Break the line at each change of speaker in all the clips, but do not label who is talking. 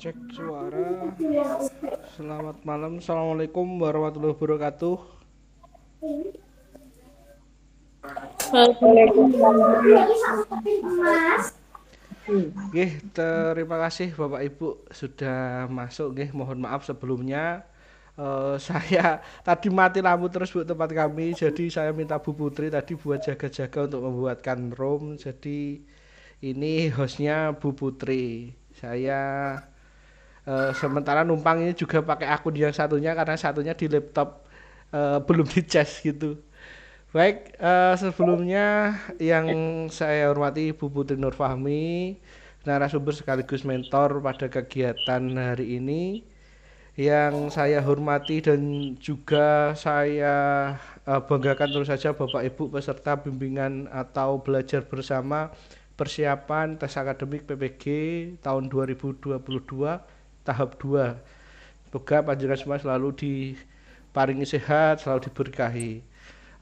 Cek suara. Selamat malam. Assalamualaikum warahmatullahi wabarakatuh. Terima kasih Bapak Ibu sudah masuk. Mohon maaf sebelumnya. Saya tadi mati lampu terus Bu tempat kami. Jadi saya minta Bu Putri tadi buat jaga-jaga untuk membuatkan room. Jadi ini hostnya Bu Putri. Saya sementara numpang ini juga pakai akun yang satunya karena satunya di laptop belum dicas gitu. Baik, sebelumnya yang saya hormati Bu Putri Nur Fahmi, narasumber sekaligus mentor pada kegiatan hari ini. Yang saya hormati dan juga saya banggakan tentu saja Bapak Ibu peserta bimbingan atau belajar bersama persiapan tes akademik PPG tahun 2022 tahap 2. Semoga panjenengan semua selalu diparingi sehat, selalu diberkahi.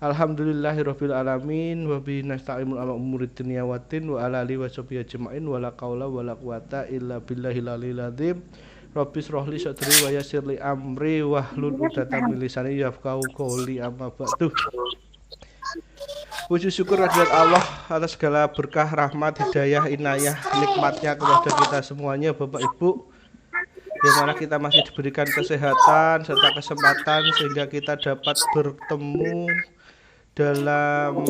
Alhamdulillahirabbil alamin wa bihi nasta'inu ala umuri dunya waddin wa ala alihi washabihi ajmain wa la qaula wa la quwata illa billahil aliyil azim. Rabbis rohli sadri wa yassirli amri wahlul 'uqdatam min lisani yafqahu qawli amma ba'du. Puji syukur hadirat Allah atas segala berkah, rahmat, hidayah, inayah, nikmatnya kepada kita semuanya Bapak Ibu, yang mana kita masih diberikan kesehatan serta kesempatan sehingga kita dapat bertemu dalam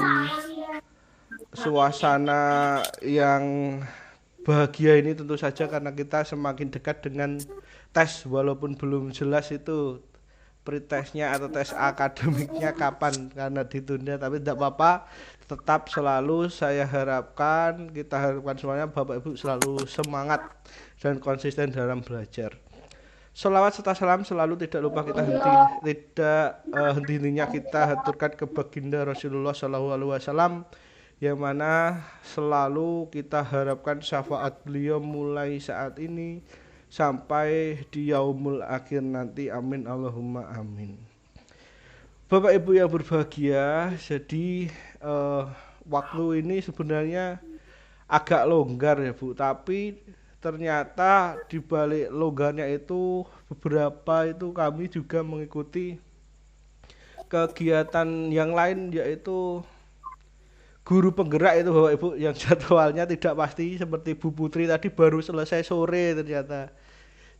suasana yang bahagia ini tentu saja karena kita semakin dekat dengan tes, walaupun belum jelas itu pretesnya atau tes akademiknya kapan karena ditunda, tapi tidak apa-apa, tetap selalu saya harapkan, kita harapkan semuanya Bapak Ibu selalu semangat dan konsisten dalam belajar. Sholawat serta salam selalu tidak lupa kita henti-hentinya kita haturkan ke baginda Rasulullah Shallallahu Alaihi Wasallam, yang mana selalu kita harapkan syafaat beliau mulai saat ini sampai di yaumul akhir nanti. Amin Allahumma amin. Bapak Ibu yang berbahagia, jadi waktu ini sebenarnya agak longgar ya Bu, tapi ternyata di balik longgarnya itu beberapa itu kami juga mengikuti kegiatan yang lain, yaitu guru penggerak itu Bapak Ibu, yang jadwalnya tidak pasti seperti Bu Putri tadi baru selesai sore ternyata.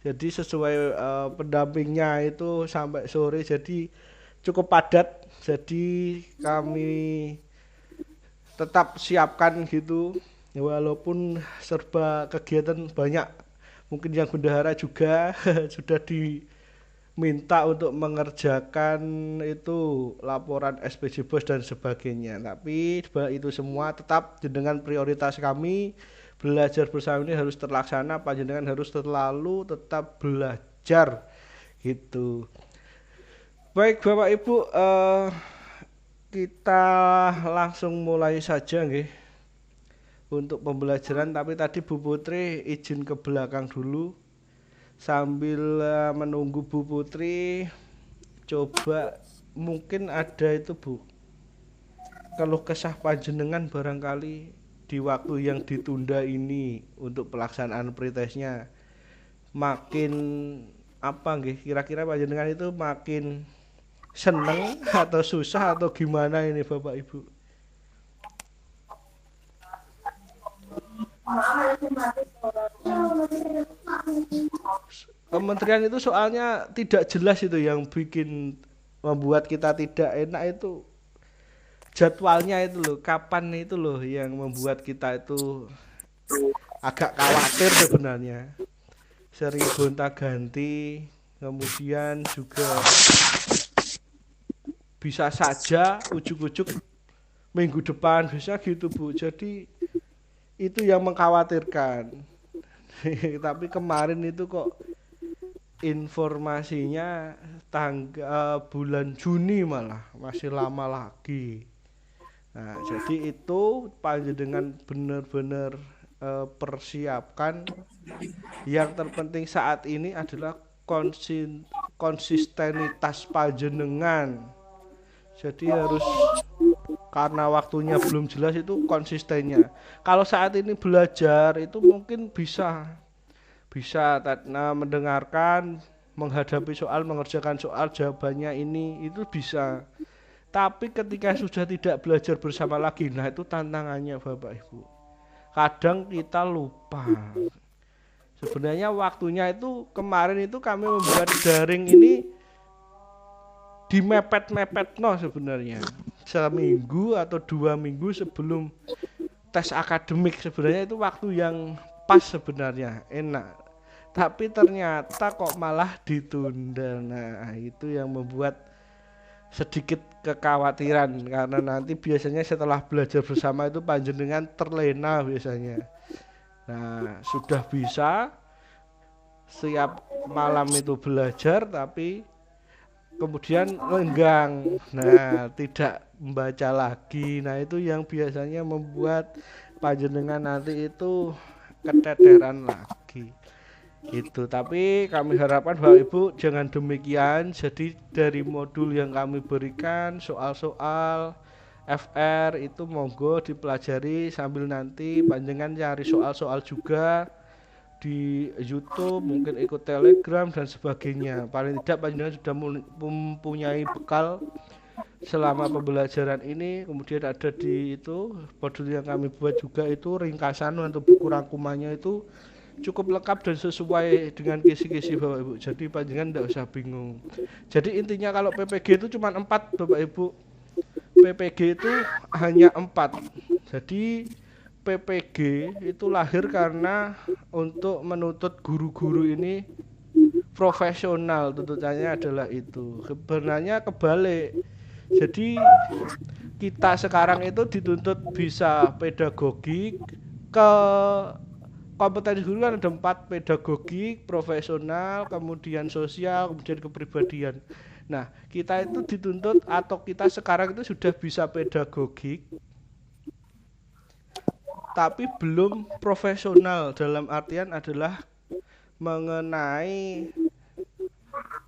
Jadi sesuai pendampingnya itu sampai sore, jadi cukup padat. Jadi kami tetap siapkan gitu, walaupun serba kegiatan banyak. Mungkin yang bendahara juga sudah diminta untuk mengerjakan itu laporan SPJ BOS dan sebagainya. Tapi itu semua tetap dengan prioritas kami belajar bersama ini harus terlaksana. Panjenengan harus selalu tetap belajar gitu. Baik Bapak Ibu, kita langsung mulai saja nggih untuk pembelajaran, tapi tadi Bu Putri izin ke belakang dulu. Sambil menunggu Bu Putri, coba mungkin ada itu Bu, keluh kesah panjenengan barangkali di waktu yang ditunda ini untuk pelaksanaan pretesnya. Makin apa nggih, kira-kira panjenengan itu makin seneng atau susah atau gimana ini Bapak Ibu? Kementerian itu soalnya tidak jelas, itu yang bikin membuat kita tidak enak itu jadwalnya itu loh, kapan itu loh yang membuat kita itu agak khawatir sebenarnya. Sering gonta-ganti, kemudian juga bisa saja ujuk-ujuk minggu depan bisa gitu Bu. Jadi itu yang mengkhawatirkan. Tapi kemarin itu kok informasinya bulan Juni, malah masih lama lagi. Nah, jadi itu panjenengan benar-benar persiapkan. Yang terpenting saat ini adalah konsistenitas panjenengan. Jadi harus, karena waktunya belum jelas, itu konsistennya. Kalau saat ini belajar itu mungkin bisa bisa mendengarkan, menghadapi soal, mengerjakan soal, jawabannya ini itu bisa. Tapi ketika sudah tidak belajar bersama lagi, nah itu tantangannya Bapak Ibu. Kadang kita lupa. Sebenarnya waktunya itu kemarin itu kami membuat daring ini di mepet-mepet no sebenarnya. Seminggu atau 2 minggu sebelum tes akademik, sebenarnya itu waktu yang pas sebenarnya, enak. Tapi ternyata kok malah ditunda. Nah, itu yang membuat sedikit kekhawatiran karena nanti biasanya setelah belajar bersama itu panjenengan terlena biasanya. Nah, sudah bisa siap malam itu belajar tapi kemudian lenggang. Nah, tidak membaca lagi. Nah, itu yang biasanya membuat panjenengan nanti itu keteteran lagi. Itu, tapi kami harapkan Bapak Ibu jangan demikian. Jadi dari modul yang kami berikan, soal-soal FR itu monggo dipelajari sambil nanti panjenengan cari soal-soal juga di YouTube, mungkin ikut Telegram dan sebagainya. Paling tidak panjenengan sudah mempunyai bekal selama pembelajaran ini. Kemudian ada di itu modul yang kami buat juga itu ringkasan atau buku rangkumannya itu cukup lengkap dan sesuai dengan kisi-kisi Bapak Ibu. Jadi panjenengan tidak usah bingung. Jadi intinya kalau PPG itu cuma 4 Bapak Ibu. PPG itu hanya 4. Jadi PPG itu lahir karena untuk menuntut guru-guru ini profesional, tuntutannya adalah itu. Sebenarnya kebalik. Jadi kita sekarang itu dituntut bisa pedagogik, ke kompetensi guru kan ada 4, pedagogik, profesional, kemudian sosial, kemudian kepribadian. Nah, kita itu dituntut atau kita sekarang itu sudah bisa pedagogik, tapi belum profesional, dalam artian adalah mengenai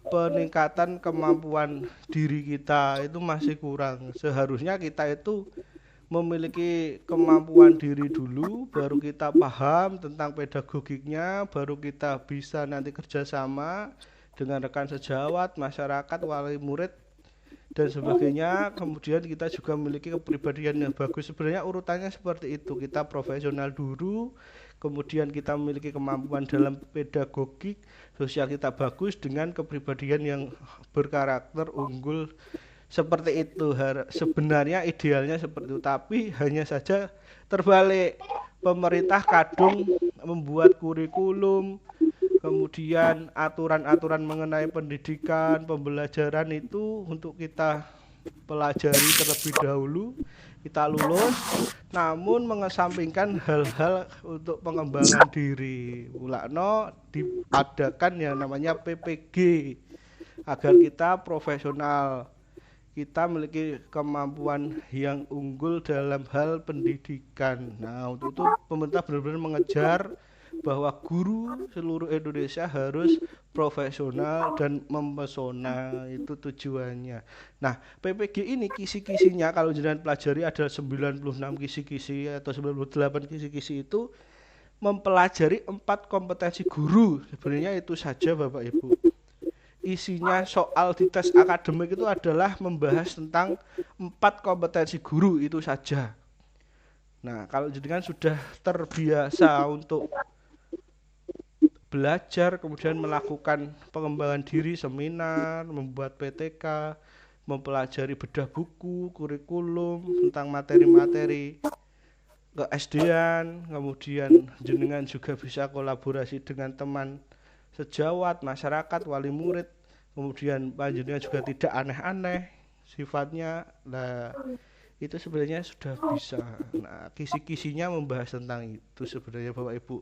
peningkatan kemampuan diri kita itu masih kurang. Seharusnya kita itu memiliki kemampuan diri dulu, baru kita paham tentang pedagogiknya, baru kita bisa nanti kerjasama dengan rekan sejawat, masyarakat, wali murid dan sebagainya. Kemudian kita juga memiliki kepribadian yang bagus. Sebenarnya urutannya seperti itu. Kita profesional dulu, kemudian kita memiliki kemampuan dalam pedagogik, sosial kita bagus dengan kepribadian yang berkarakter unggul. Seperti itu sebenarnya idealnya seperti itu, tapi hanya saja terbalik. Pemerintah kadung membuat kurikulum, kemudian aturan-aturan mengenai pendidikan, pembelajaran itu untuk kita pelajari terlebih dahulu, kita lulus, namun mengesampingkan hal-hal untuk pengembangan diri. Mulakno diadakan yang namanya PPG agar kita profesional, kita memiliki kemampuan yang unggul dalam hal pendidikan. Nah, untuk itu pemerintah benar-benar mengejar bahwa guru seluruh Indonesia harus profesional dan mempesona, itu tujuannya. Nah, PPG ini kisi-kisinya kalau jenengan pelajari ada 96 kisi-kisi atau 98 kisi-kisi, itu mempelajari 4 kompetensi guru. Sebenarnya itu saja Bapak Ibu. Isinya soal di tes akademik itu adalah membahas tentang 4 kompetensi guru itu saja. Nah, kalau jenengan sudah terbiasa untuk belajar, kemudian melakukan pengembangan diri, seminar, membuat PTK, mempelajari bedah buku, kurikulum tentang materi-materi ke SD-an, kemudian jenengan juga bisa kolaborasi dengan teman sejawat, masyarakat, wali murid, kemudian panjenengan juga tidak aneh-aneh sifatnya. Nah, itu sebenarnya sudah bisa. Nah, kisi-kisinya membahas tentang itu sebenarnya Bapak Ibu.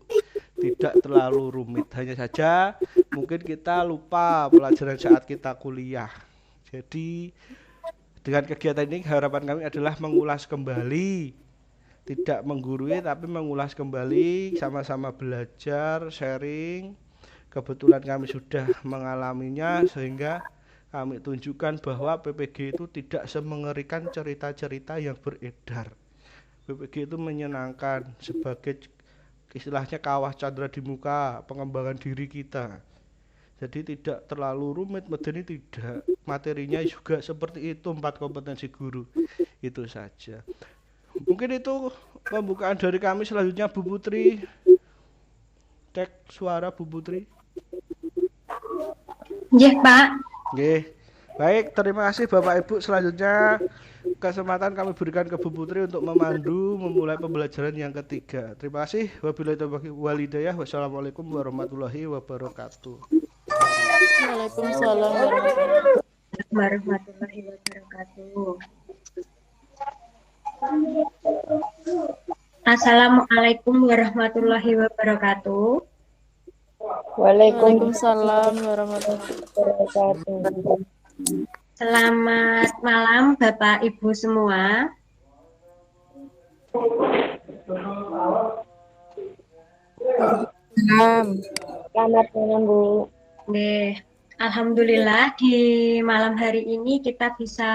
Tidak terlalu rumit, hanya saja mungkin kita lupa pelajaran saat kita kuliah. Jadi dengan kegiatan ini harapan kami adalah mengulas kembali, tidak menggurui tapi mengulas kembali, sama-sama belajar, sharing. Kebetulan kami sudah mengalaminya sehingga kami tunjukkan bahwa PPG itu tidak semengerikan cerita-cerita yang beredar. PPG itu menyenangkan sebagai istilahnya kawah candra di muka, pengembangan diri kita. Jadi tidak terlalu rumit, medeni tidak. Materinya juga seperti itu, 4 kompetensi guru. Itu saja. Mungkin itu pembukaan dari kami. Selanjutnya Bu Putri. Cek suara Bu Putri.
Nggih, Pak.
Nggih. Baik, terima kasih Bapak Ibu. Selanjutnya kesempatan kami berikan ke Bu Putri untuk memandu memulai pembelajaran yang ketiga. Terima kasih. Wabillahi taufiq wal hidayah. Wassalamualaikum warahmatullahi wabarakatuh.
Waalaikumsalam
Warahmatullahi wabarakatuh. Assalamualaikum warahmatullahi wabarakatuh.
Waalaikumsalam warahmatullahi wabarakatuh.
Selamat malam Bapak Ibu semua.
Selamat malam Bu.
Alhamdulillah di malam hari ini kita bisa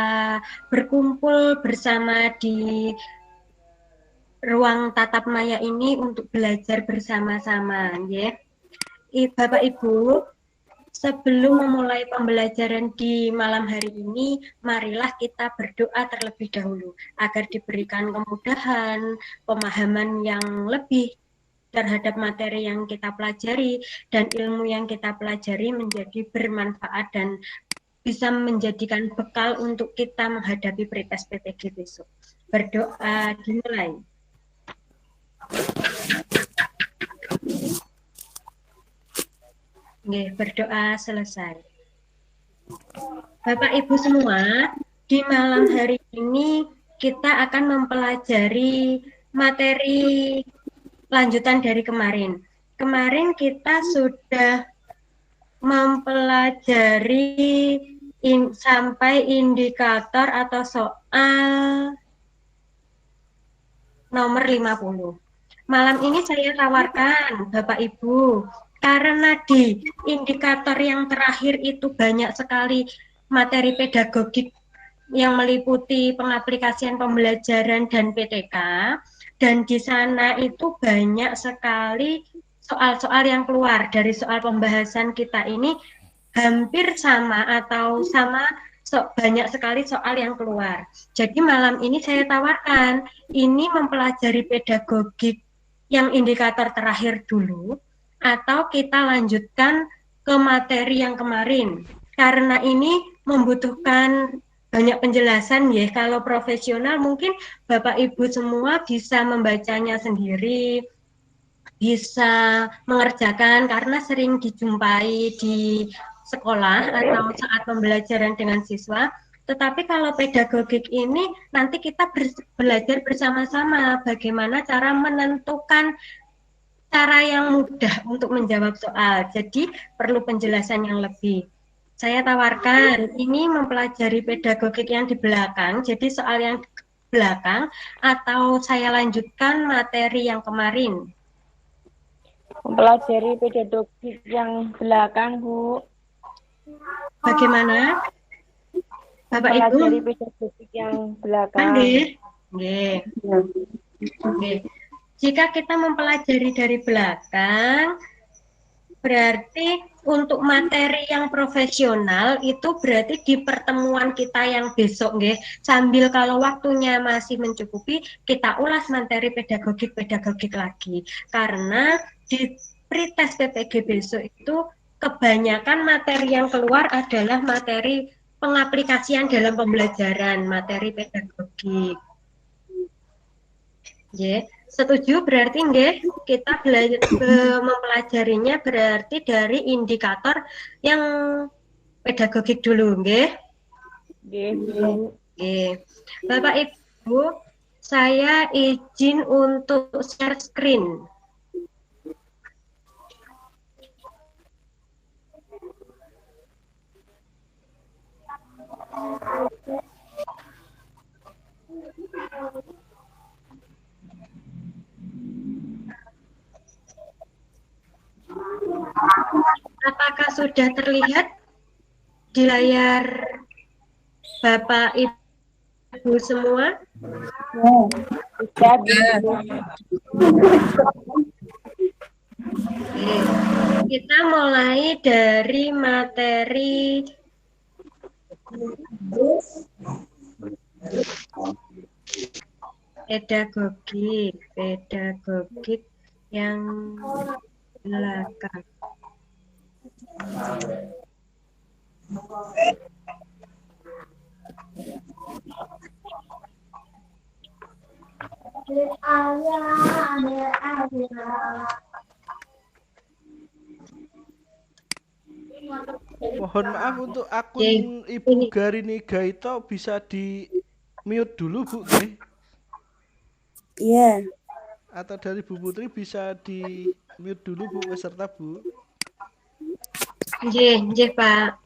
berkumpul bersama di ruang tatap maya ini untuk belajar bersama-sama, ya. Bapak Ibu, sebelum memulai pembelajaran di malam hari ini, marilah kita berdoa terlebih dahulu agar diberikan kemudahan, pemahaman yang lebih terhadap materi yang kita pelajari dan ilmu yang kita pelajari menjadi bermanfaat dan bisa menjadikan bekal untuk kita menghadapi pretest PPG besok. Berdoa dimulai. Nggih, berdoa selesai. Bapak Ibu semua, di malam hari ini kita akan mempelajari materi lanjutan dari kemarin. Kemarin kita sudah mempelajari sampai indikator atau soal nomor 50. Malam ini saya tawarkan Bapak Ibu, karena di indikator yang terakhir itu banyak sekali materi pedagogik yang meliputi pengaplikasian pembelajaran dan PTK, dan di sana itu banyak sekali soal-soal yang keluar dari soal pembahasan kita ini, hampir sama atau sama banyak sekali soal yang keluar. Jadi malam ini saya tawarkan ini mempelajari pedagogik yang indikator terakhir dulu, atau kita lanjutkan ke materi yang kemarin, karena ini membutuhkan banyak penjelasan ya. Kalau profesional mungkin Bapak Ibu semua bisa membacanya sendiri, bisa mengerjakan karena sering dijumpai di sekolah atau saat pembelajaran dengan siswa. Tetapi kalau pedagogik ini nanti kita belajar bersama-sama bagaimana cara menentukan cara yang mudah untuk menjawab soal. Jadi perlu penjelasan yang lebih. Saya tawarkan ini mempelajari pedagogik yang di belakang, jadi soal yang di belakang, atau saya lanjutkan materi yang kemarin.
Mempelajari pedagogik yang belakang, Bu.
Bagaimana? Bapak Ibu?
Mempelajari pedagogik yang belakang.
Nggih. Jika kita mempelajari dari belakang, berarti untuk materi yang profesional itu berarti di pertemuan kita yang besok, nggih. Sambil kalau waktunya masih mencukupi, kita ulas materi pedagogik lagi. Karena di pretest PPG besok itu kebanyakan materi yang keluar adalah materi pengaplikasian dalam pembelajaran, materi pedagogik. Yeah. Setuju berarti nggih kita belajar mempelajarinya berarti dari indikator yang pedagogik dulu nggih. Nggih. Bapak Ibu, saya izin untuk share screen. Apakah sudah terlihat di layar Bapak Ibu semua? Kita mulai dari materi pedagogik yang belakang.
Mohon maaf untuk akun Ibu Garini Gaito bisa di mute dulu Bu, nggih.
Iya.
Atau dari Bu Putri bisa di mute dulu Bu beserta Bu.
Nggih, Pak.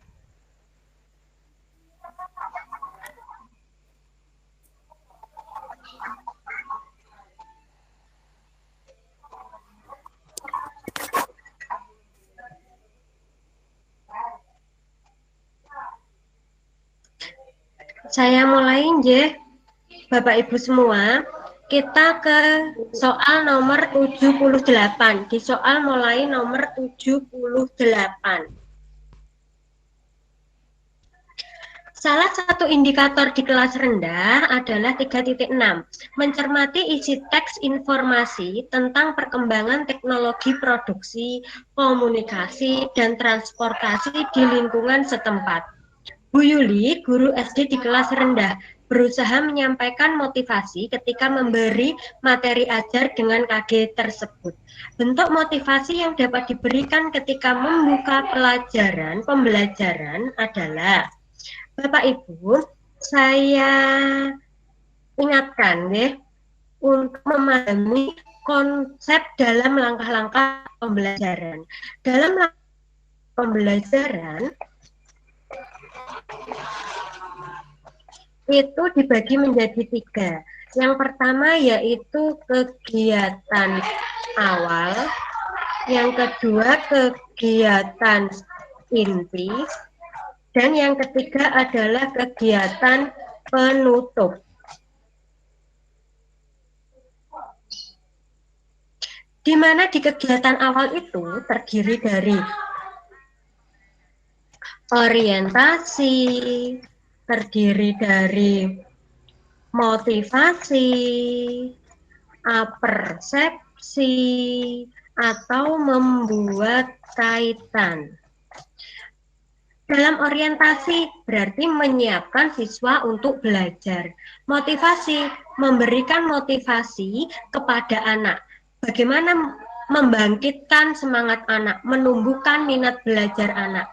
Saya mulai nggih, Bapak Ibu semua. Kita ke soal nomor 78. Di soal mulai nomor 78. Salah satu indikator di kelas rendah adalah 3.6. Mencermati isi teks informasi tentang perkembangan teknologi produksi, komunikasi, dan transportasi di lingkungan setempat. Bu Yuli, guru SD di kelas rendah, berusaha menyampaikan motivasi ketika memberi materi ajar dengan KG tersebut. Bentuk motivasi yang dapat diberikan ketika membuka pembelajaran adalah, Bapak Ibu, saya ingatkan deh untuk memahami konsep dalam langkah-langkah pembelajaran. Dalam pembelajaran itu dibagi menjadi 3. Yang pertama yaitu kegiatan awal, yang kedua kegiatan inti, dan yang ketiga adalah kegiatan penutup. Di mana di kegiatan awal itu terdiri dari orientasi, terdiri dari motivasi, apersepsi, atau membuat kaitan. Dalam orientasi berarti menyiapkan siswa untuk belajar. Motivasi, memberikan motivasi kepada anak. Bagaimana membangkitkan semangat anak, menumbuhkan minat belajar anak.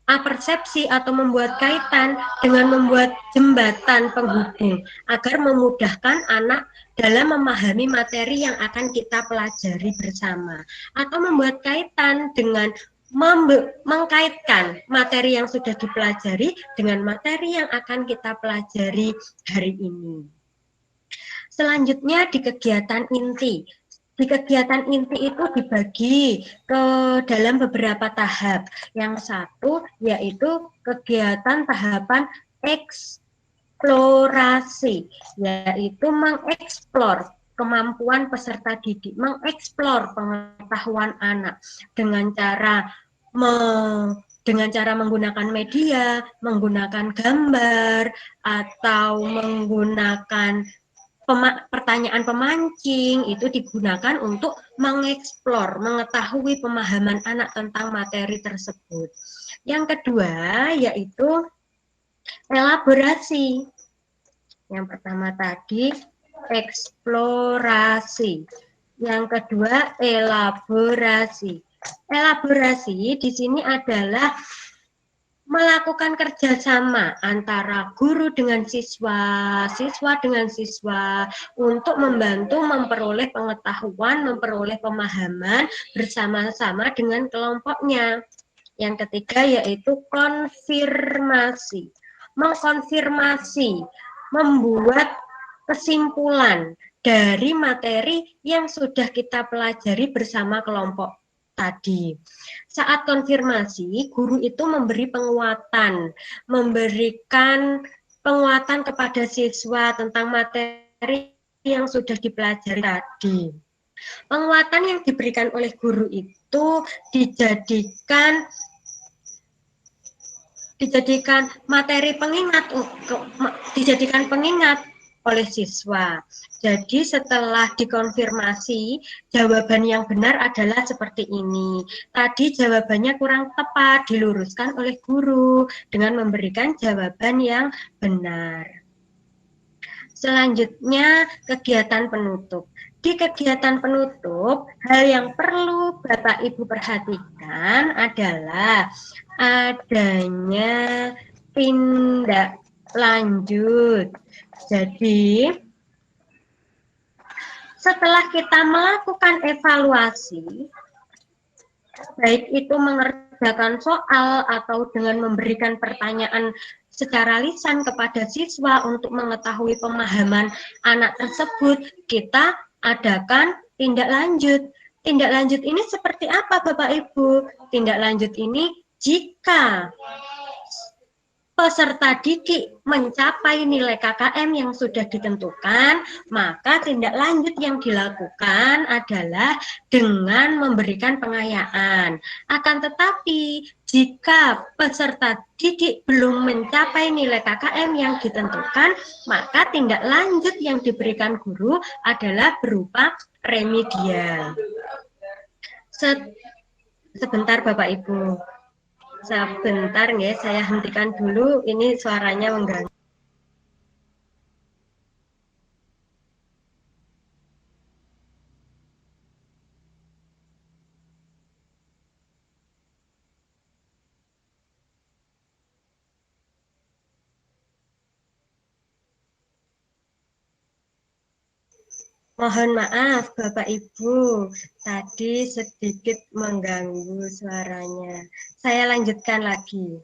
Apersepsi atau membuat kaitan dengan membuat jembatan penghubung agar memudahkan anak dalam memahami materi yang akan kita pelajari bersama, atau membuat kaitan dengan mengkaitkan materi yang sudah dipelajari dengan materi yang akan kita pelajari hari ini. Selanjutnya di kegiatan inti. Di kegiatan inti itu dibagi ke dalam beberapa tahap. Yang satu yaitu kegiatan tahapan eksplorasi, yaitu mengeksplor kemampuan peserta didik, mengeksplor pengetahuan anak dengan cara menggunakan media, menggunakan gambar, atau menggunakan pertanyaan pemancing. Itu digunakan untuk mengeksplor, mengetahui pemahaman anak tentang materi tersebut. Yang kedua yaitu elaborasi. Yang pertama tadi eksplorasi. Yang kedua elaborasi. Elaborasi di sini adalah melakukan kerjasama antara guru dengan siswa, siswa dengan siswa untuk membantu memperoleh pengetahuan, memperoleh pemahaman bersama-sama dengan kelompoknya. Yang ketiga yaitu konfirmasi. Mengkonfirmasi, membuat kesimpulan dari materi yang sudah kita pelajari bersama kelompok tadi. Saat konfirmasi, guru itu memberi penguatan, memberikan penguatan kepada siswa tentang materi yang sudah dipelajari tadi. Penguatan yang diberikan oleh guru itu dijadikan materi pengingat, dijadikan pengingat oleh siswa. Jadi setelah dikonfirmasi, jawaban yang benar adalah seperti ini. Tadi jawabannya kurang tepat, diluruskan oleh guru dengan memberikan jawaban yang benar. Selanjutnya, kegiatan penutup. Di kegiatan penutup, hal yang perlu Bapak Ibu perhatikan adalah adanya tindak lanjut. Jadi, setelah kita melakukan evaluasi, baik itu mengerjakan soal atau dengan memberikan pertanyaan secara lisan kepada siswa untuk mengetahui pemahaman anak tersebut, kita adakan tindak lanjut. Tindak lanjut ini seperti apa Bapak Ibu? Tindak lanjut ini jika peserta didik mencapai nilai KKM yang sudah ditentukan, maka tindak lanjut yang dilakukan adalah dengan memberikan pengayaan. Akan tetapi, jika peserta didik belum mencapai nilai KKM yang ditentukan, maka tindak lanjut yang diberikan guru adalah berupa remedial. Sebentar Bapak Ibu. Sebentar ya, saya hentikan dulu, ini suaranya mengganggu. Mohon maaf Bapak Ibu, tadi sedikit mengganggu suaranya. Saya lanjutkan lagi.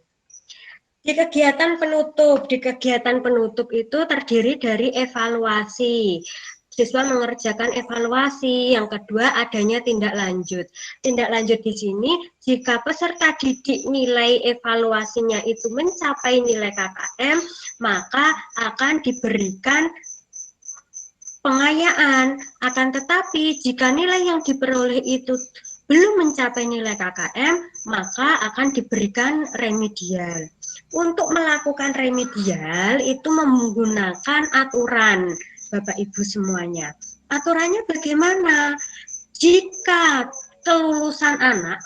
Di kegiatan penutup itu terdiri dari evaluasi. Siswa mengerjakan evaluasi, yang kedua adanya tindak lanjut. Tindak lanjut di sini, jika peserta didik nilai evaluasinya itu mencapai nilai KKM, maka akan diberikan pengayaan. Akan tetapi jika nilai yang diperoleh itu belum mencapai nilai KKM, maka akan diberikan remedial. Untuk melakukan remedial itu menggunakan aturan, Bapak Ibu semuanya. Aturannya bagaimana? Jika kelulusan anak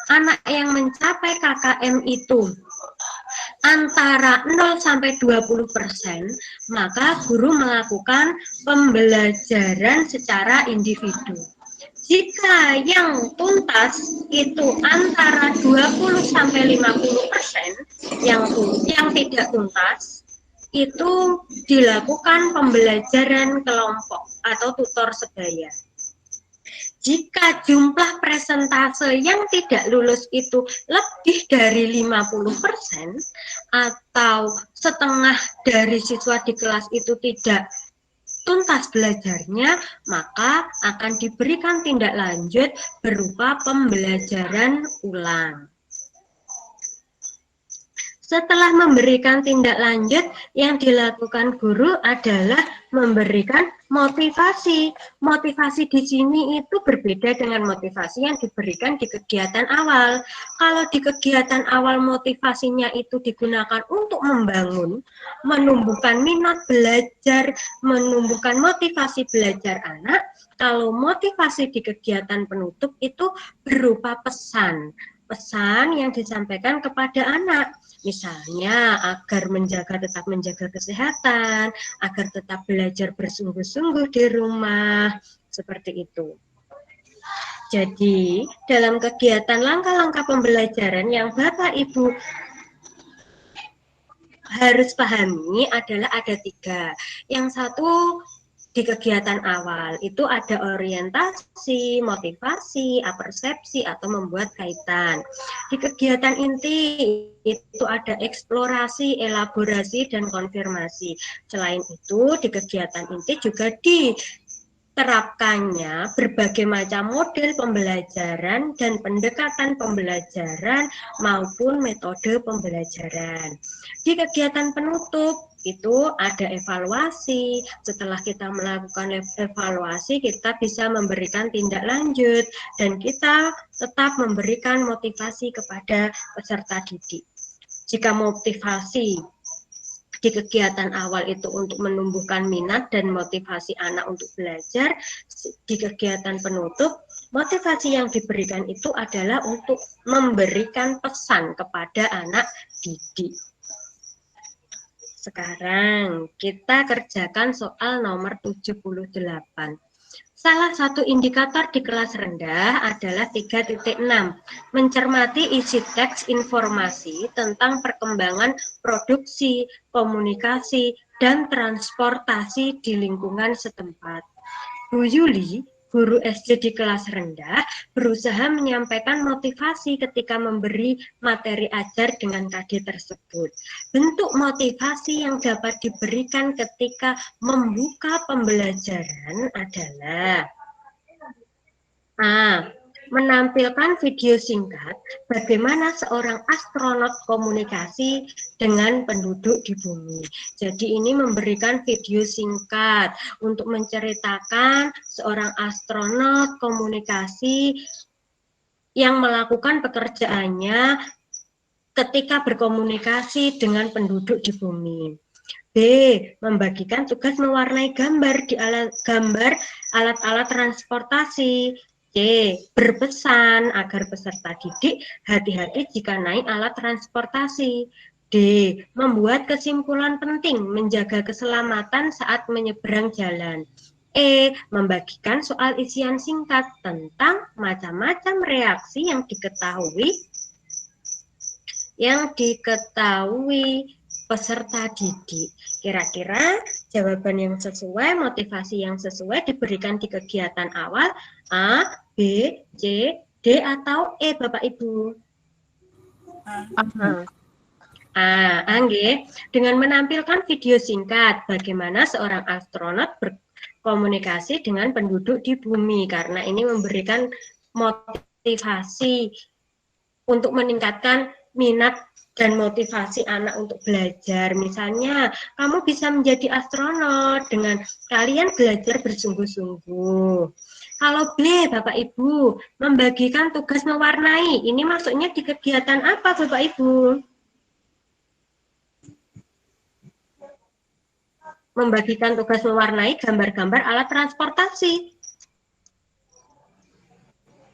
yang mencapai KKM itu antara 0 sampai 20%, maka guru melakukan pembelajaran secara individu. Jika yang tuntas itu antara 20 sampai 50%, yang tidak tuntas itu dilakukan pembelajaran kelompok atau tutor sebaya. Jika jumlah presentase yang tidak lulus itu lebih dari 50% atau setengah dari siswa di kelas itu tidak tuntas belajarnya, maka akan diberikan tindak lanjut berupa pembelajaran ulang. Setelah memberikan tindak lanjut, yang dilakukan guru adalah memberikan motivasi. Motivasi di sini itu berbeda dengan motivasi yang diberikan di kegiatan awal. Kalau di kegiatan awal motivasinya itu digunakan untuk membangun, menumbuhkan minat belajar, menumbuhkan motivasi belajar anak. Kalau motivasi di kegiatan penutup itu berupa pesan yang disampaikan kepada anak. Misalnya agar tetap menjaga kesehatan, agar tetap belajar bersungguh-sungguh di rumah, seperti itu. Jadi, dalam kegiatan langkah-langkah pembelajaran yang Bapak Ibu harus pahami adalah ada 3. Yang satu, di kegiatan awal itu ada orientasi, motivasi, apersepsi, atau membuat kaitan. Di kegiatan inti itu ada eksplorasi, elaborasi, dan konfirmasi. Selain itu, di kegiatan inti juga diterapkannya berbagai macam model pembelajaran dan pendekatan pembelajaran maupun metode pembelajaran. Di kegiatan penutup itu ada evaluasi. Setelah kita melakukan evaluasi, kita bisa memberikan tindak lanjut dan kita tetap memberikan motivasi kepada peserta didik. Jika motivasi di kegiatan awal itu untuk menumbuhkan minat dan motivasi anak untuk belajar, di kegiatan penutup motivasi yang diberikan itu adalah untuk memberikan pesan kepada anak didik. Sekarang kita kerjakan soal nomor 78. Salah satu indikator di kelas rendah adalah 3.6. Mencermati isi teks informasi tentang perkembangan produksi, komunikasi, dan transportasi di lingkungan setempat. Bu Yuli, guru SD di kelas rendah, berusaha menyampaikan motivasi ketika memberi materi ajar dengan KD tersebut. Bentuk motivasi yang dapat diberikan ketika membuka pembelajaran adalah A. Menampilkan video singkat bagaimana seorang astronot komunikasi dengan penduduk di bumi. Jadi ini memberikan video singkat untuk menceritakan seorang astronot komunikasi yang melakukan pekerjaannya ketika berkomunikasi dengan penduduk di bumi. B. Membagikan tugas mewarnai gambar di alat-alat transportasi. C. Berpesan agar peserta didik hati-hati jika naik alat transportasi. D. Membuat kesimpulan penting menjaga keselamatan saat menyeberang jalan. E. Membagikan soal isian singkat tentang macam-macam reaksi yang diketahui peserta didik. Kira-kira jawaban yang sesuai, motivasi yang sesuai diberikan di kegiatan awal A, B, C, D, atau E, Bapak Ibu? Angge, dengan menampilkan video singkat bagaimana seorang astronot berkomunikasi dengan penduduk di bumi, karena ini memberikan motivasi untuk meningkatkan minat dan motivasi anak untuk belajar. Misalnya, kamu bisa menjadi astronot dengan kalian belajar bersungguh-sungguh. Kalau B, Bapak Ibu, membagikan tugas mewarnai, ini masuknya di kegiatan apa, Bapak Ibu? Membagikan tugas mewarnai gambar-gambar alat transportasi.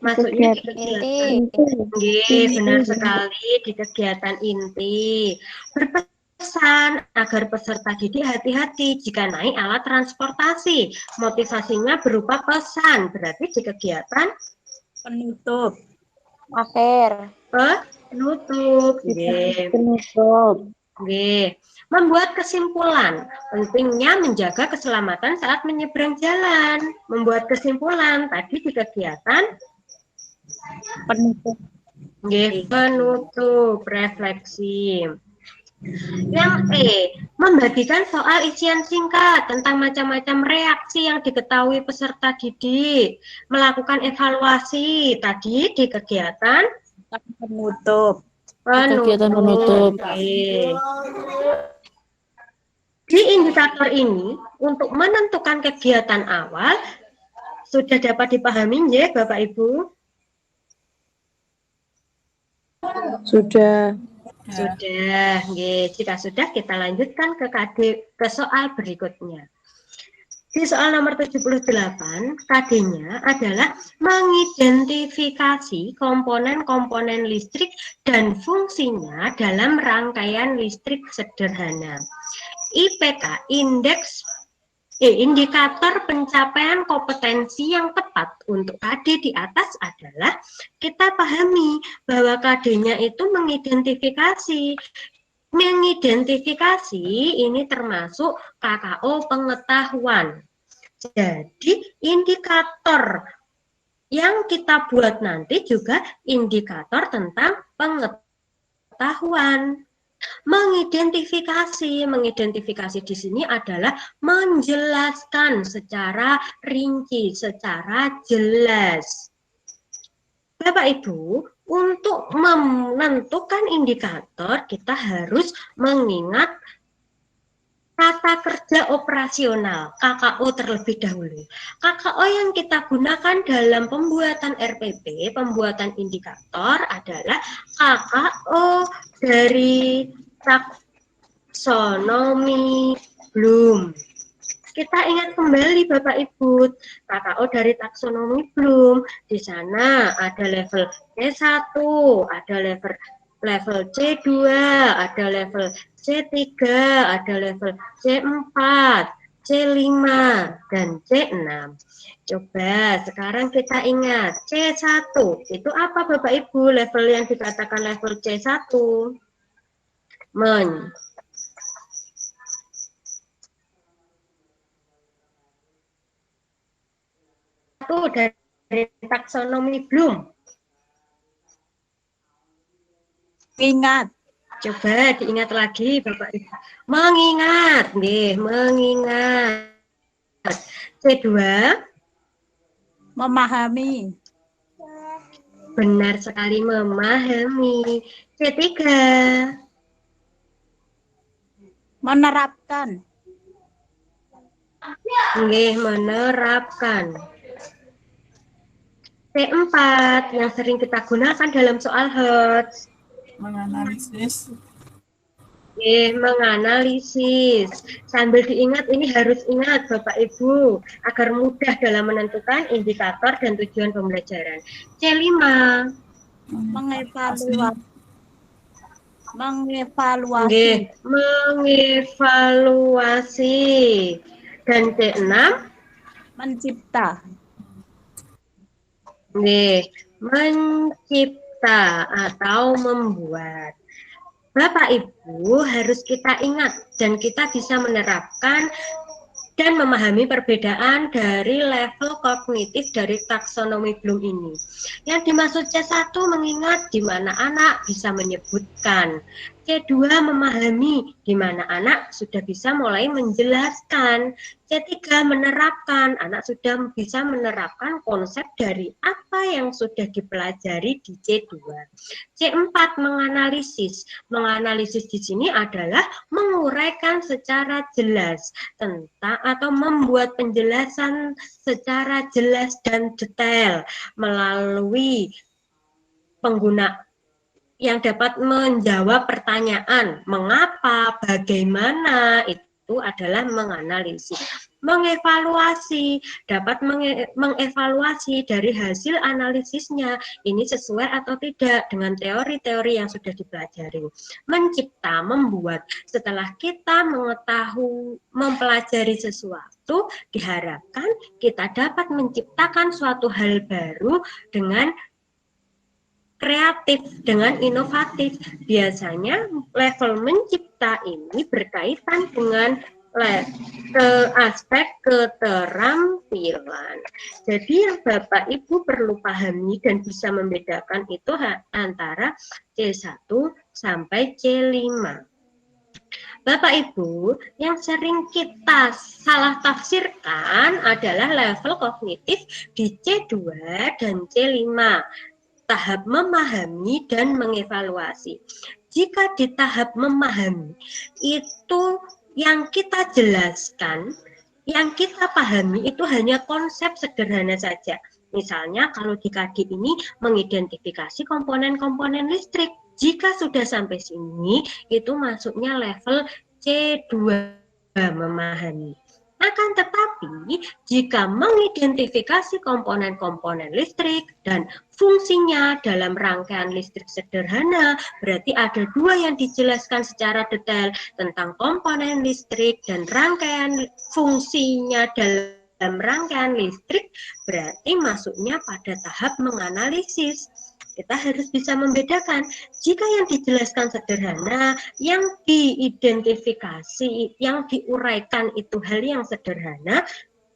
Masuknya di kegiatan inti, benar sekali, di kegiatan inti. Berpesan agar peserta didik hati-hati jika naik alat transportasi. Motivasinya berupa pesan, berarti di kegiatan
penutup.
Akhir.
Penutup.
Penutup.
Membuat kesimpulan, pentingnya menjaga keselamatan saat menyeberang jalan. Membuat kesimpulan, tadi di kegiatan
Penutup.
Penutup, refleksi. Yang E, membagikan soal isian singkat tentang macam-macam reaksi yang diketahui peserta didik. Melakukan evaluasi, tadi di kegiatan
Penutup.
Kegiatan penutup.
Di indikator ini, untuk menentukan kegiatan awal, sudah dapat dipahami ya Bapak Ibu?
Sudah.
Sudah, jika sudah kita lanjutkan ke soal berikutnya. Di soal nomor 78, KD-nya adalah mengidentifikasi komponen-komponen listrik dan fungsinya dalam rangkaian listrik sederhana. IPK, indikator pencapaian kompetensi yang tepat untuk KD di atas adalah kita pahami bahwa KD-nya itu mengidentifikasi. Mengidentifikasi ini termasuk KKO pengetahuan. Jadi indikator yang kita buat nanti juga indikator tentang pengetahuan. Mengidentifikasi di sini adalah menjelaskan secara rinci, secara jelas. Bapak Ibu, untuk menentukan indikator kita harus mengingat Kata kerja operasional, KKO terlebih dahulu. KKO yang kita gunakan dalam pembuatan RPP, pembuatan indikator adalah KKO dari taksonomi Bloom. Kita ingat kembali Bapak Ibu, KKO dari taksonomi Bloom. Di sana ada level C1, ada level C2, ada level C3, ada level C4, C5, dan C6. Coba sekarang kita ingat C1. Itu apa Bapak Ibu level yang dikatakan level C1? Dari taksonomi Bloom.
Ingat.
Coba diingat lagi Bapak Ibu. Mengingat, mengingat. C2
Memahami.
Benar sekali, memahami. C3
Menerapkan.
Menerapkan. C4 yang sering kita gunakan dalam soal HOTS.
Menganalisis.
Menganalisis. Sambil diingat, ini harus ingat Bapak Ibu agar mudah dalam menentukan indikator dan tujuan pembelajaran. C5
Mengevaluasi.
mengevaluasi. Dan C6
Mencipta.
mencipta atau membuat. Bapak Ibu harus kita ingat dan kita bisa menerapkan dan memahami perbedaan dari level kognitif dari taksonomi Bloom ini. Yang dimaksud C1 mengingat di mana anak bisa menyebutkan. C2 memahami di mana anak sudah bisa mulai menjelaskan. C3 menerapkan, anak sudah bisa menerapkan konsep dari apa yang sudah dipelajari di C2. C4 menganalisis. Menganalisis di sini adalah menguraikan secara jelas tentang atau membuat penjelasan secara jelas dan detail melalui pengguna yang dapat menjawab pertanyaan mengapa, bagaimana, itu adalah menganalisis. Mengevaluasi, dapat mengevaluasi dari hasil analisisnya, ini sesuai atau tidak dengan teori-teori yang sudah dipelajari. Mencipta, membuat, setelah kita mengetahui, mempelajari sesuatu, diharapkan kita dapat menciptakan suatu hal baru dengan kreatif, dengan inovatif. Biasanya level mencipta ini berkaitan dengan aspek keterampilan. Jadi yang Bapak Ibu perlu pahami dan bisa membedakan itu antara C1 sampai C5. Bapak Ibu, yang sering kita salah tafsirkan adalah level kognitif di C2 dan C5. Tahap memahami dan mengevaluasi. Jika di tahap memahami, itu yang kita jelaskan, yang kita pahami itu hanya konsep sederhana saja. Misalnya kalau di KD ini mengidentifikasi komponen-komponen listrik. Jika sudah sampai sini, itu masuknya level C2 memahami. Akan tetapi, jika mengidentifikasi komponen-komponen listrik dan fungsinya dalam rangkaian listrik sederhana, berarti ada dua yang dijelaskan secara detail tentang komponen listrik dan rangkaian fungsinya dalam rangkaian listrik, berarti masuknya pada tahap menganalisis. Kita harus bisa membedakan jika yang dijelaskan sederhana, yang diidentifikasi, yang diuraikan itu hal yang sederhana,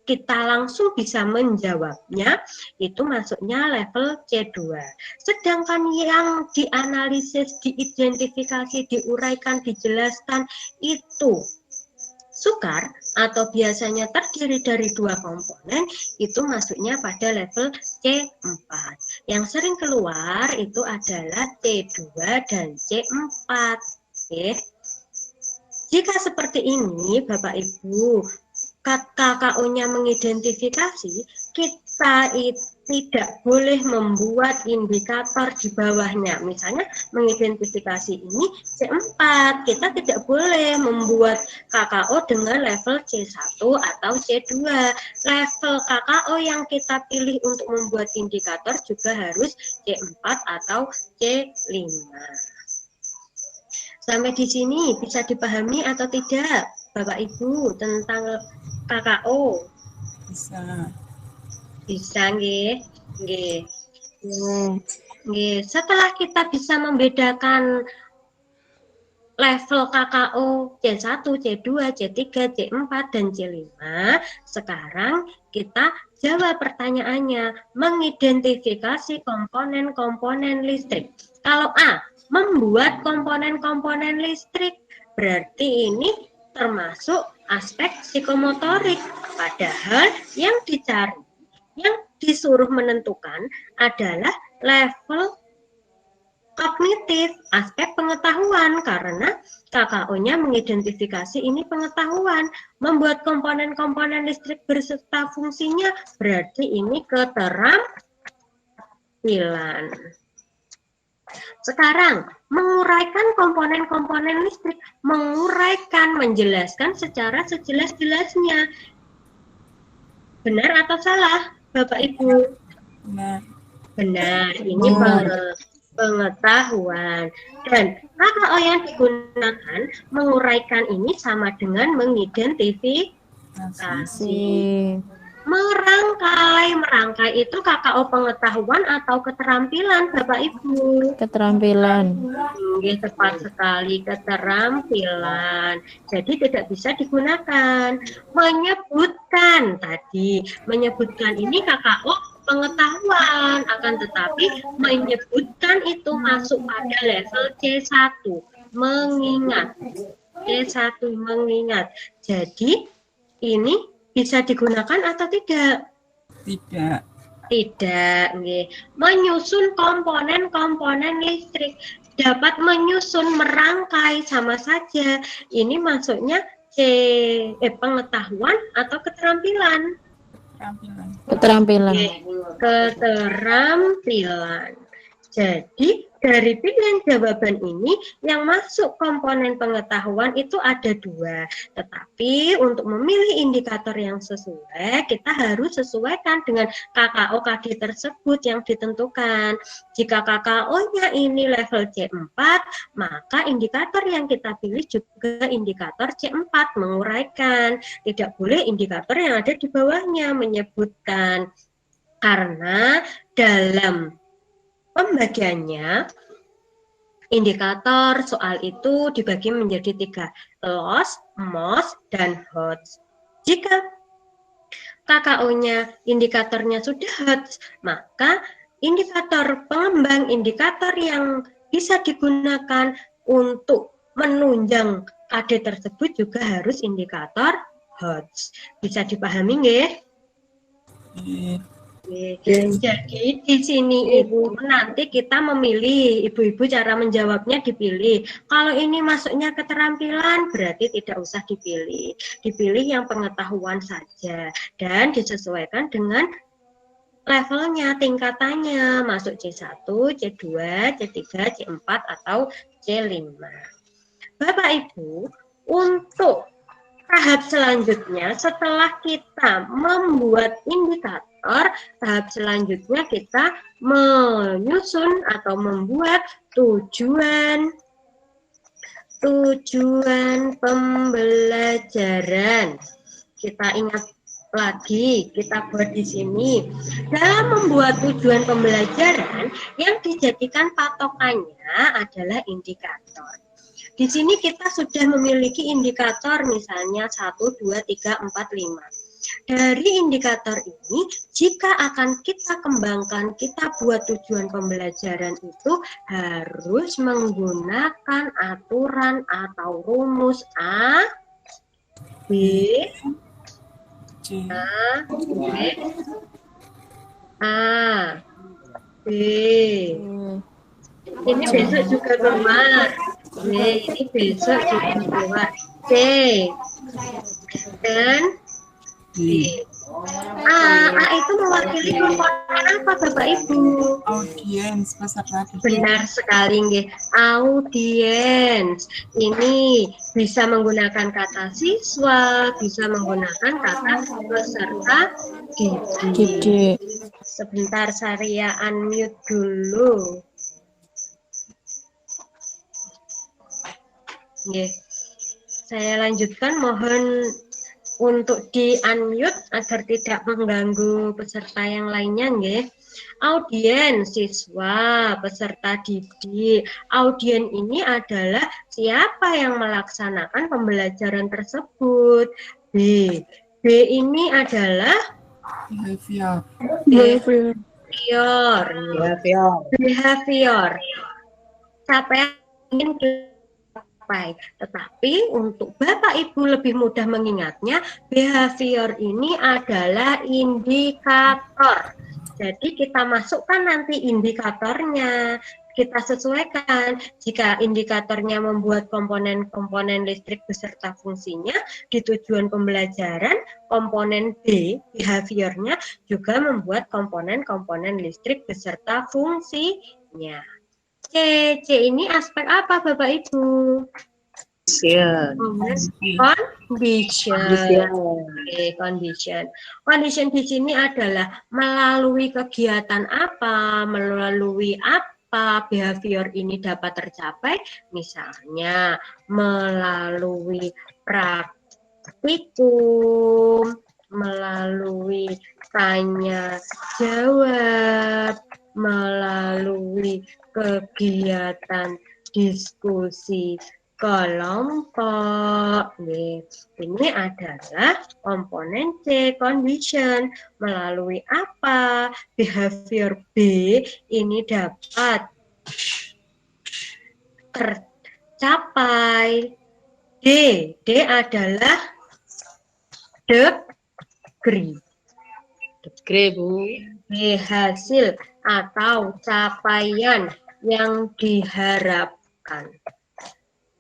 kita langsung bisa menjawabnya, itu masuknya level C2. Sedangkan yang dianalisis, diidentifikasi, diuraikan, dijelaskan, itu sukar atau biasanya terdiri dari dua komponen, itu masuknya pada level C4. Yang sering keluar itu adalah C2 dan C4. Oke. Jika seperti ini, Bapak Ibu, KKO-nya mengidentifikasi, kita tidak boleh membuat indikator di bawahnya. Misalnya mengidentifikasi ini C4, kita tidak boleh membuat KKO dengan level C1 atau C2. Level KKO yang kita pilih untuk membuat indikator juga harus C4 atau C5. Sampai di sini bisa dipahami atau tidak, Bapak Ibu, tentang KKO?
Bisa.
Bisa, nggih. Nggih. Setelah kita bisa membedakan level KKO C1, C2, C3, C4, dan C5, sekarang kita jawab pertanyaannya, mengidentifikasi komponen-komponen listrik. Kalau A, membuat komponen-komponen listrik, berarti ini termasuk aspek psikomotorik. Padahal yang dicari, yang disuruh menentukan adalah level kognitif, aspek pengetahuan, karena KKO-nya mengidentifikasi ini pengetahuan. Membuat komponen-komponen listrik berserta fungsinya, berarti ini keterampilan. Sekarang, menguraikan komponen-komponen listrik, menjelaskan secara sejelas-jelasnya. Benar atau salah, Bapak Ibu?
Benar.
Benar, ini pengetahuan. Dan KKO yang digunakan menguraikan ini sama dengan mengidentifikasi. Merangkai itu KKO pengetahuan atau keterampilan, Bapak Ibu?
Keterampilan.
Tepat sekali, keterampilan. Jadi tidak bisa digunakan. Menyebutkan ini KKO pengetahuan, akan tetapi menyebutkan itu masuk pada level C1, mengingat. C1 mengingat. Jadi ini bisa digunakan atau tidak?
Tidak.
Tidak, nggih. Menyusun komponen-komponen listrik, dapat menyusun, merangkai, sama saja. Ini maksudnya pengetahuan atau keterampilan?
Keterampilan.
Keterampilan. Jadi dari pilihan jawaban ini yang masuk komponen pengetahuan itu ada 2. Tetapi untuk memilih indikator yang sesuai, kita harus sesuaikan dengan KKO KD tersebut yang ditentukan. Jika KKO-nya ini level C4, maka indikator yang kita pilih juga indikator C4, menguraikan. Tidak boleh indikator yang ada di bawahnya, menyebutkan. Karena dalam pembagiannya, indikator soal itu dibagi menjadi 3, loss, MOS, dan HOTS. Jika KKO-nya indikatornya sudah HOTS, maka indikator pengembang, indikator yang bisa digunakan untuk menunjang KD tersebut juga harus indikator HOTS. Bisa dipahami nggih? Jadi di sini Ibu nanti kita memilih, ibu-ibu cara menjawabnya dipilih. Kalau ini masuknya keterampilan berarti tidak usah dipilih. Dipilih yang pengetahuan saja dan disesuaikan dengan levelnya, tingkatannya, masuk C1, C2, C3, C4 atau C5. Bapak Ibu, untuk tahap selanjutnya setelah kita membuat indikator, tahap selanjutnya kita menyusun atau membuat tujuan pembelajaran. Kita ingat lagi, kita buat di sini. Dalam membuat tujuan pembelajaran, yang dijadikan patokannya adalah indikator. Di sini kita sudah memiliki indikator misalnya 1, 2, 3, 4, 5. Dari indikator ini, jika akan kita kembangkan, kita buat tujuan pembelajaran itu harus menggunakan aturan atau rumus A, B, B. Ini besok juga Teman. Ini besok juga keluar C. Dan D. A itu mewakili komponen apa Bapak Ibu?
Audiens peserta didik.
Benar sekali nggih. Audiens. Ini bisa menggunakan kata siswa, bisa menggunakan kata peserta didik.
Didik.
Sebentar saya unmute dulu. Nggih. Saya lanjutkan, mohon untuk di-unmute agar tidak mengganggu peserta yang lainnya nggih. Audiens siswa, peserta didik. Audien ini adalah siapa yang melaksanakan pembelajaran tersebut. B. B ini adalah
Behavior.
behavior. Siapa yang ingin tetapi untuk Bapak Ibu lebih mudah mengingatnya, behavior ini adalah indikator. Jadi kita masukkan nanti indikatornya, kita sesuaikan. Jika indikatornya membuat komponen-komponen listrik beserta fungsinya, di tujuan pembelajaran komponen B, behaviornya juga membuat komponen-komponen listrik beserta fungsinya. C ini aspek apa Bapak Ibu? Condition. Condition di sini adalah melalui kegiatan apa, melalui apa behavior ini dapat tercapai. Misalnya melalui praktikum, melalui tanya jawab, melalui kegiatan diskusi kelompok. Ini adalah komponen C, condition. Melalui apa behavior B ini dapat tercapai. D adalah degree. Bu. B hasil atau capaian yang diharapkan.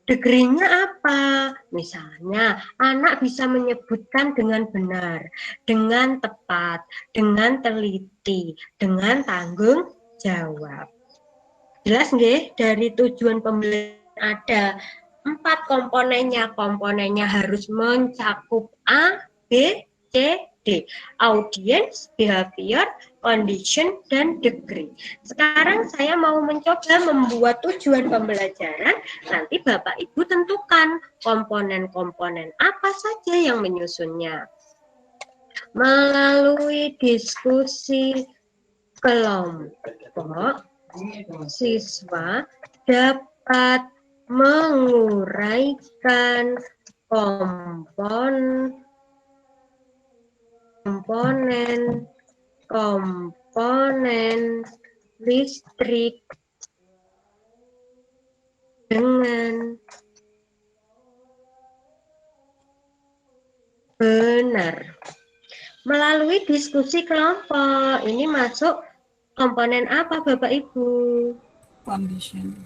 Degree-nya apa? Misalnya, anak bisa menyebutkan dengan benar, dengan tepat, dengan teliti, dengan tanggung jawab. Jelas nggih? Dari tujuan pembelajaran ada 4 komponennya. Komponennya harus mencakup A, B, C, D. Audience, behavior, condition, dan degree. Sekarang saya mau mencoba membuat tujuan pembelajaran. Nanti Bapak Ibu tentukan komponen-komponen apa saja yang menyusunnya. Melalui diskusi kelompok, siswa dapat menguraikan komponen listrik dengan benar. Melalui diskusi kelompok, ini masuk komponen apa Bapak Ibu?
Condition.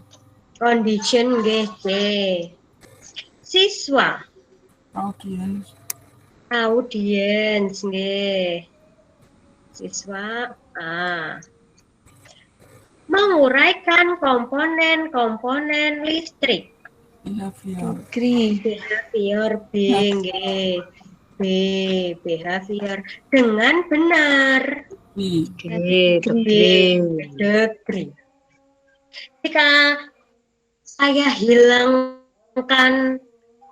Condition GC. Siswa.
Audience.
Audiens nggih. Siswa A. Menguraikan komponen-komponen listrik.
Behavior.
Behavior B nggih. B behavior dengan benar.
B.
Degree. Jika saya hilangkan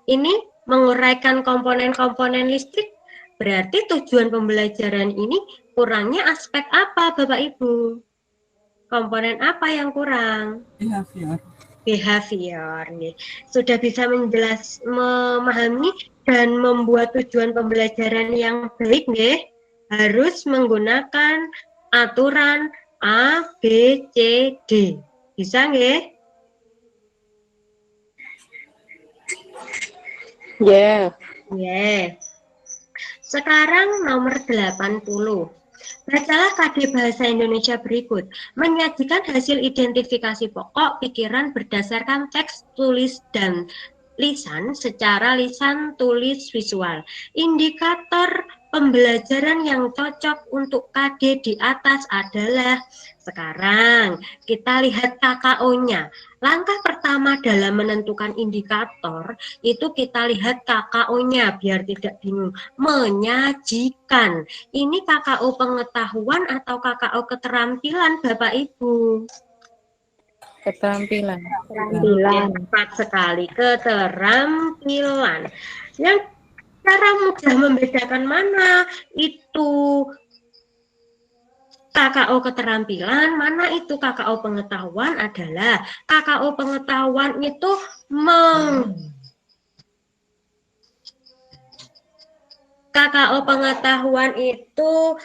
ini, menguraikan komponen-komponen listrik, berarti tujuan pembelajaran ini kurangnya aspek apa Bapak Ibu? Komponen apa yang kurang? Behavior. Nih. Sudah bisa memahami dan membuat tujuan pembelajaran yang baik nih, harus menggunakan aturan A, B, C, D. Bisa nggih?
Yeah.
Yeah. Sekarang nomor 80. Bacalah KD Bahasa Indonesia berikut. Menyajikan hasil identifikasi pokok pikiran berdasarkan teks, tulis, dan lisan secara lisan, tulis, visual. Indikator pembelajaran yang cocok untuk KD di atas adalah, sekarang kita lihat KKO-nya. Langkah pertama dalam menentukan indikator itu kita lihat KKO-nya biar tidak bingung. Menyajikan. Ini KKO pengetahuan atau KKO keterampilan Bapak Ibu?
Keterampilan.
Tepat sekali, keterampilan. Yang cara mudah membedakan mana itu KKO keterampilan, mana itu KKO pengetahuan adalah KKO pengetahuan itu KKO pengetahuan itu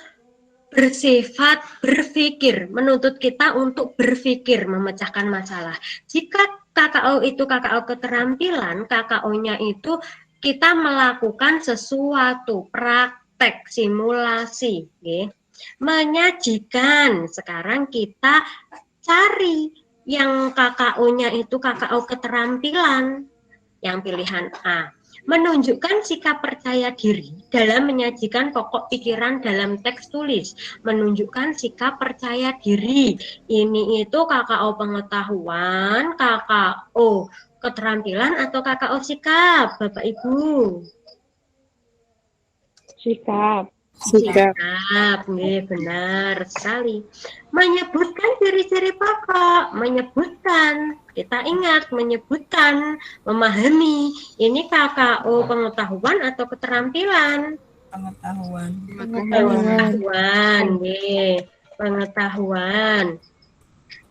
bersifat berpikir, menuntut kita untuk berpikir, memecahkan masalah. Jika KKO itu KKO keterampilan, KKO-nya itu kita melakukan sesuatu, praktek, simulasi, okay? Menyajikan. Sekarang kita cari yang KKO-nya itu KKO keterampilan, yang pilihan A. Menunjukkan sikap percaya diri dalam menyajikan pokok pikiran dalam teks tulis. Menunjukkan sikap percaya diri. Ini itu KKO pengetahuan, KKO keterampilan, atau KKO sikap, Bapak Ibu?
Sikap.
Sikap, benar sekali. Menyebutkan ciri-ciri pokok, menyebutkan, kita ingat, menyebutkan, memahami. Ini KKO pengetahuan atau keterampilan?
Pengetahuan.
Pengetahuan, pengetahuan.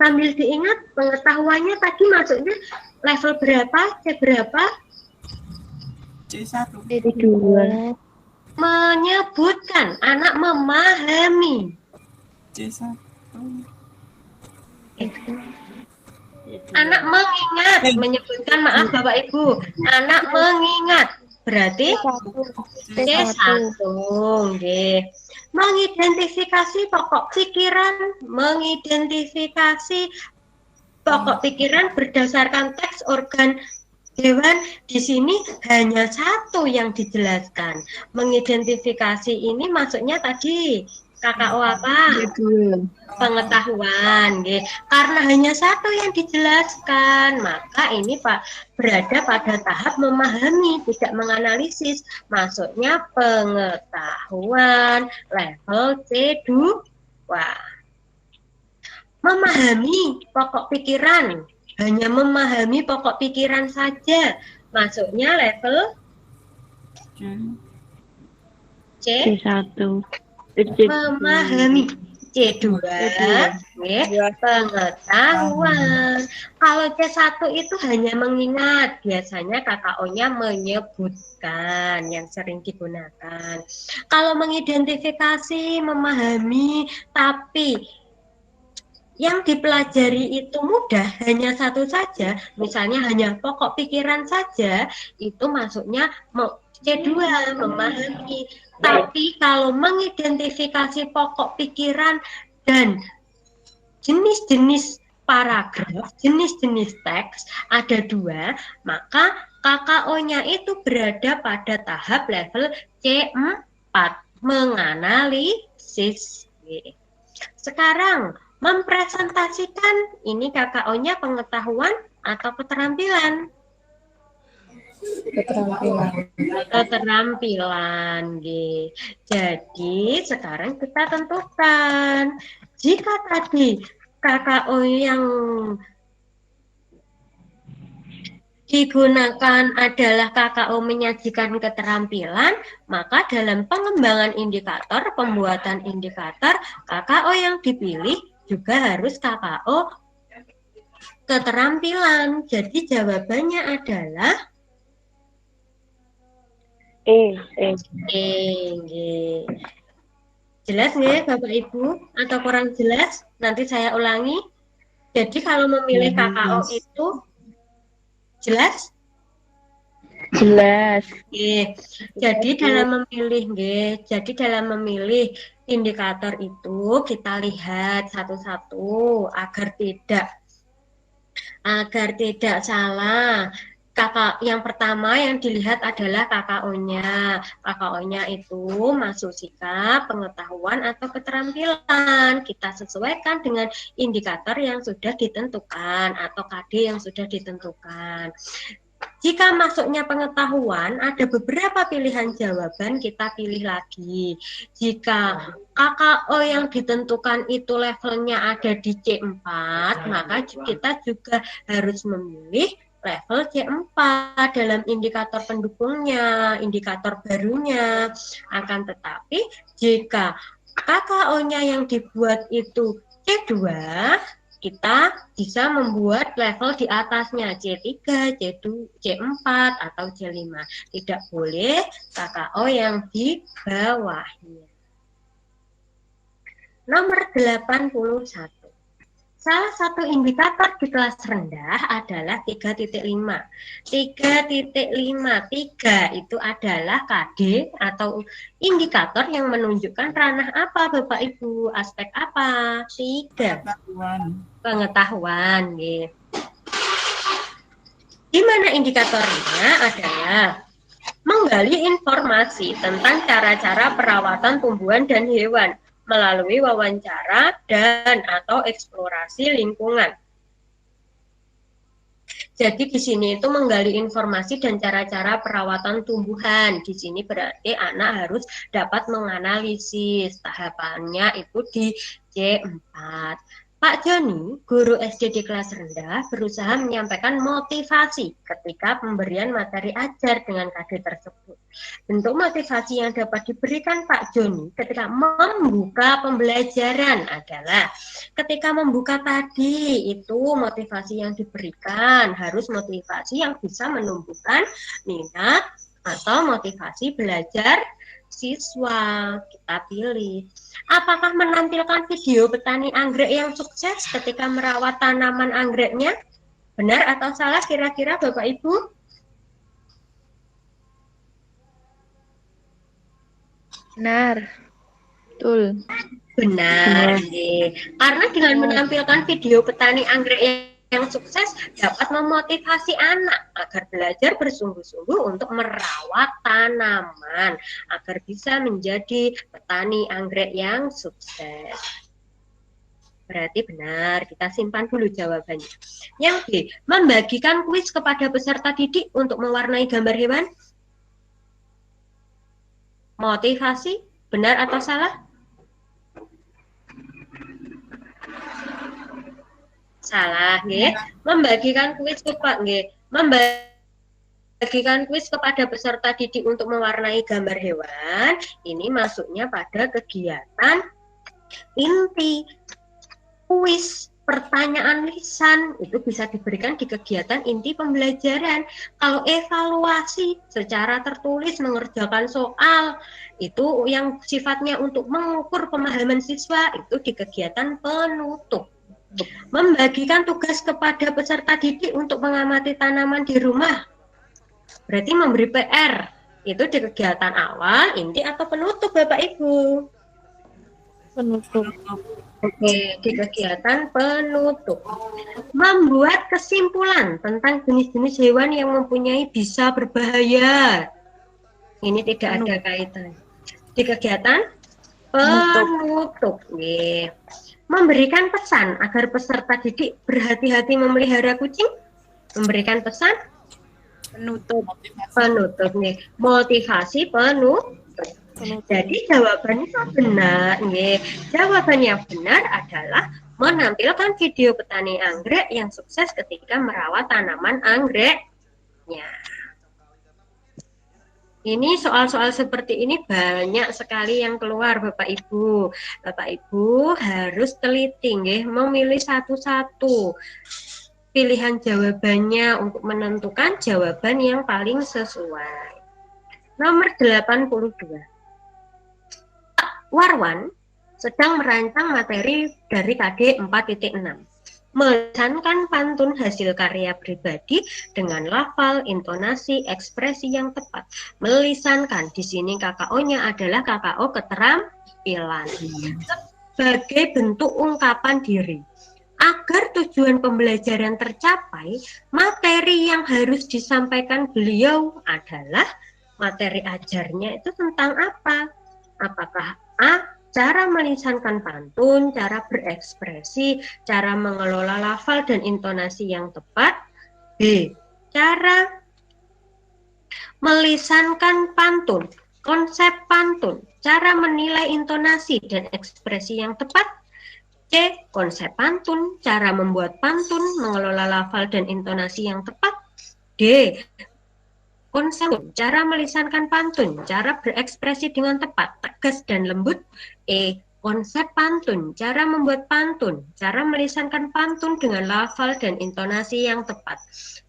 Sambil diingat, pengetahuannya tadi masuknya level berapa, C berapa?
C1.
C2.
Menyebutkan, anak memahami.
C1.
Anak mengingat, menyebutkan, maaf Bapak Ibu, anak mengingat, berarti C1. Mengidentifikasi pokok pikiran, mengidentifikasi pokok pikiran berdasarkan teks organ hewan. Di sini hanya satu yang dijelaskan. Mengidentifikasi ini maksudnya tadi KKO apa? Pengetahuan. Karena hanya satu yang dijelaskan, maka ini Pak berada pada tahap memahami, tidak menganalisis. Maksudnya pengetahuan level C2. Memahami pokok pikiran, hanya memahami pokok pikiran saja, masuknya level C1. Memahami. C2, pengetahuan. Kalau C1 itu hanya mengingat, biasanya KKO-nya menyebutkan, yang sering digunakan. Kalau mengidentifikasi, memahami, tapi yang dipelajari itu mudah, hanya satu saja, misalnya hanya pokok pikiran saja, itu masuknya C2, memahami. Tapi kalau mengidentifikasi pokok pikiran dan jenis-jenis paragraf, jenis-jenis teks, ada dua, maka KKO-nya itu berada pada tahap level C4, menganalisis. Sekarang, mempresentasikan, ini KKO-nya pengetahuan atau keterampilan? Keterampilan. Jadi sekarang kita tentukan, jika tadi KKO yang digunakan adalah KKO menyajikan keterampilan, maka dalam pengembangan indikator, pembuatan indikator, KKO yang dipilih juga harus KKO keterampilan. Jadi jawabannya adalah Jelas nggak Bapak Ibu? Atau kurang jelas? Nanti saya ulangi. Jadi kalau memilih KKO itu jelas?
Jelas.
Jadi dalam memilih indikator itu kita lihat satu-satu agar tidak salah. Yang pertama yang dilihat adalah KKO-nya. KKO-nya itu masuk sikap, pengetahuan, atau keterampilan. Kita sesuaikan dengan indikator yang sudah ditentukan atau KD yang sudah ditentukan. Jika masuknya pengetahuan, ada beberapa pilihan jawaban, kita pilih lagi. Jika KKO yang ditentukan itu levelnya ada di C4, maka kita juga harus memilih level C4 dalam indikator pendukungnya, indikator barunya. Akan tetapi, jika KKO-nya yang dibuat itu C2, kita bisa membuat level di atasnya C3, C2, C4, atau C5. Tidak boleh KKO yang di bawahnya. Nomor 81. Salah satu indikator di kelas rendah adalah 3.5. 3.5, 3 itu adalah KD atau indikator yang menunjukkan ranah apa Bapak Ibu, aspek apa? 3. Pengetahuan. Di mana indikatornya adalah menggali informasi tentang cara-cara perawatan tumbuhan dan hewan melalui wawancara dan atau eksplorasi lingkungan. Jadi di sini itu menggali informasi dan cara-cara perawatan tumbuhan. Di sini berarti anak harus dapat menganalisis. Tahapannya itu di C4. Pak Joni, guru SD di kelas rendah, berusaha menyampaikan motivasi ketika pemberian materi ajar dengan KD tersebut. Bentuk motivasi yang dapat diberikan Pak Joni ketika membuka pembelajaran adalah ketika membuka tadi itu motivasi yang diberikan harus motivasi yang bisa menumbuhkan minat atau motivasi belajar siswa. Kita pilih. Apakah menampilkan video petani anggrek yang sukses ketika merawat tanaman anggreknya? Benar atau salah kira-kira Bapak Ibu?
Benar. Betul.
Benar. Karena dengan menampilkan video petani anggrek yang sukses dapat memotivasi anak agar belajar bersungguh-sungguh untuk merawat tanaman agar bisa menjadi petani anggrek yang sukses. Berarti benar, kita simpan dulu jawabannya. Yang B, membagikan kuis kepada peserta didik untuk mewarnai gambar hewan. Motivasi, benar atau salah? Salah, nggih. Membagikan kuis kepada peserta didik untuk mewarnai gambar hewan. Ini masuknya pada kegiatan inti. Kuis pertanyaan lisan itu bisa diberikan di kegiatan inti pembelajaran. Kalau evaluasi secara tertulis mengerjakan soal itu yang sifatnya untuk mengukur pemahaman siswa itu di kegiatan penutup. Membagikan tugas kepada peserta didik untuk mengamati tanaman di rumah. Berarti memberi PR. Itu di kegiatan awal, inti atau penutup Bapak Ibu?
Penutup.
Oke, di kegiatan penutup. Membuat kesimpulan tentang jenis-jenis hewan yang mempunyai bisa berbahaya. Ini tidak ada kaitan. Di kegiatan penutup. Memberikan pesan agar peserta didik berhati-hati memelihara kucing. Memberikan pesan penutup nih. Motivasi penutup. Jadi jawabannya benar. Jawabannya benar adalah menampilkan video petani anggrek yang sukses ketika merawat tanaman anggreknya. Ini soal-soal seperti ini banyak sekali yang keluar Bapak Ibu. Bapak Ibu harus teliti memilih satu-satu pilihan jawabannya untuk menentukan jawaban yang paling sesuai. Nomor 82. Pak Warwan sedang merancang materi dari KD 4.6. Melisankan pantun hasil karya pribadi dengan lafal, intonasi, ekspresi yang tepat. Melisankan, di sini KKO-nya adalah KKO keterampilan. Sebagai bentuk ungkapan diri. Agar tujuan pembelajaran tercapai, materi yang harus disampaikan beliau adalah materi ajarnya itu tentang apa? Apakah A, cara melisankan pantun, cara berekspresi, cara mengelola lafal dan intonasi yang tepat. B, cara melisankan pantun, konsep pantun, cara menilai intonasi dan ekspresi yang tepat. C, konsep pantun, cara membuat pantun, mengelola lafal dan intonasi yang tepat. D, konsep cara melisankan pantun, cara berekspresi dengan tepat, tegas dan lembut. E, konsep pantun, cara membuat pantun, cara melisankan pantun dengan lafal dan intonasi yang tepat.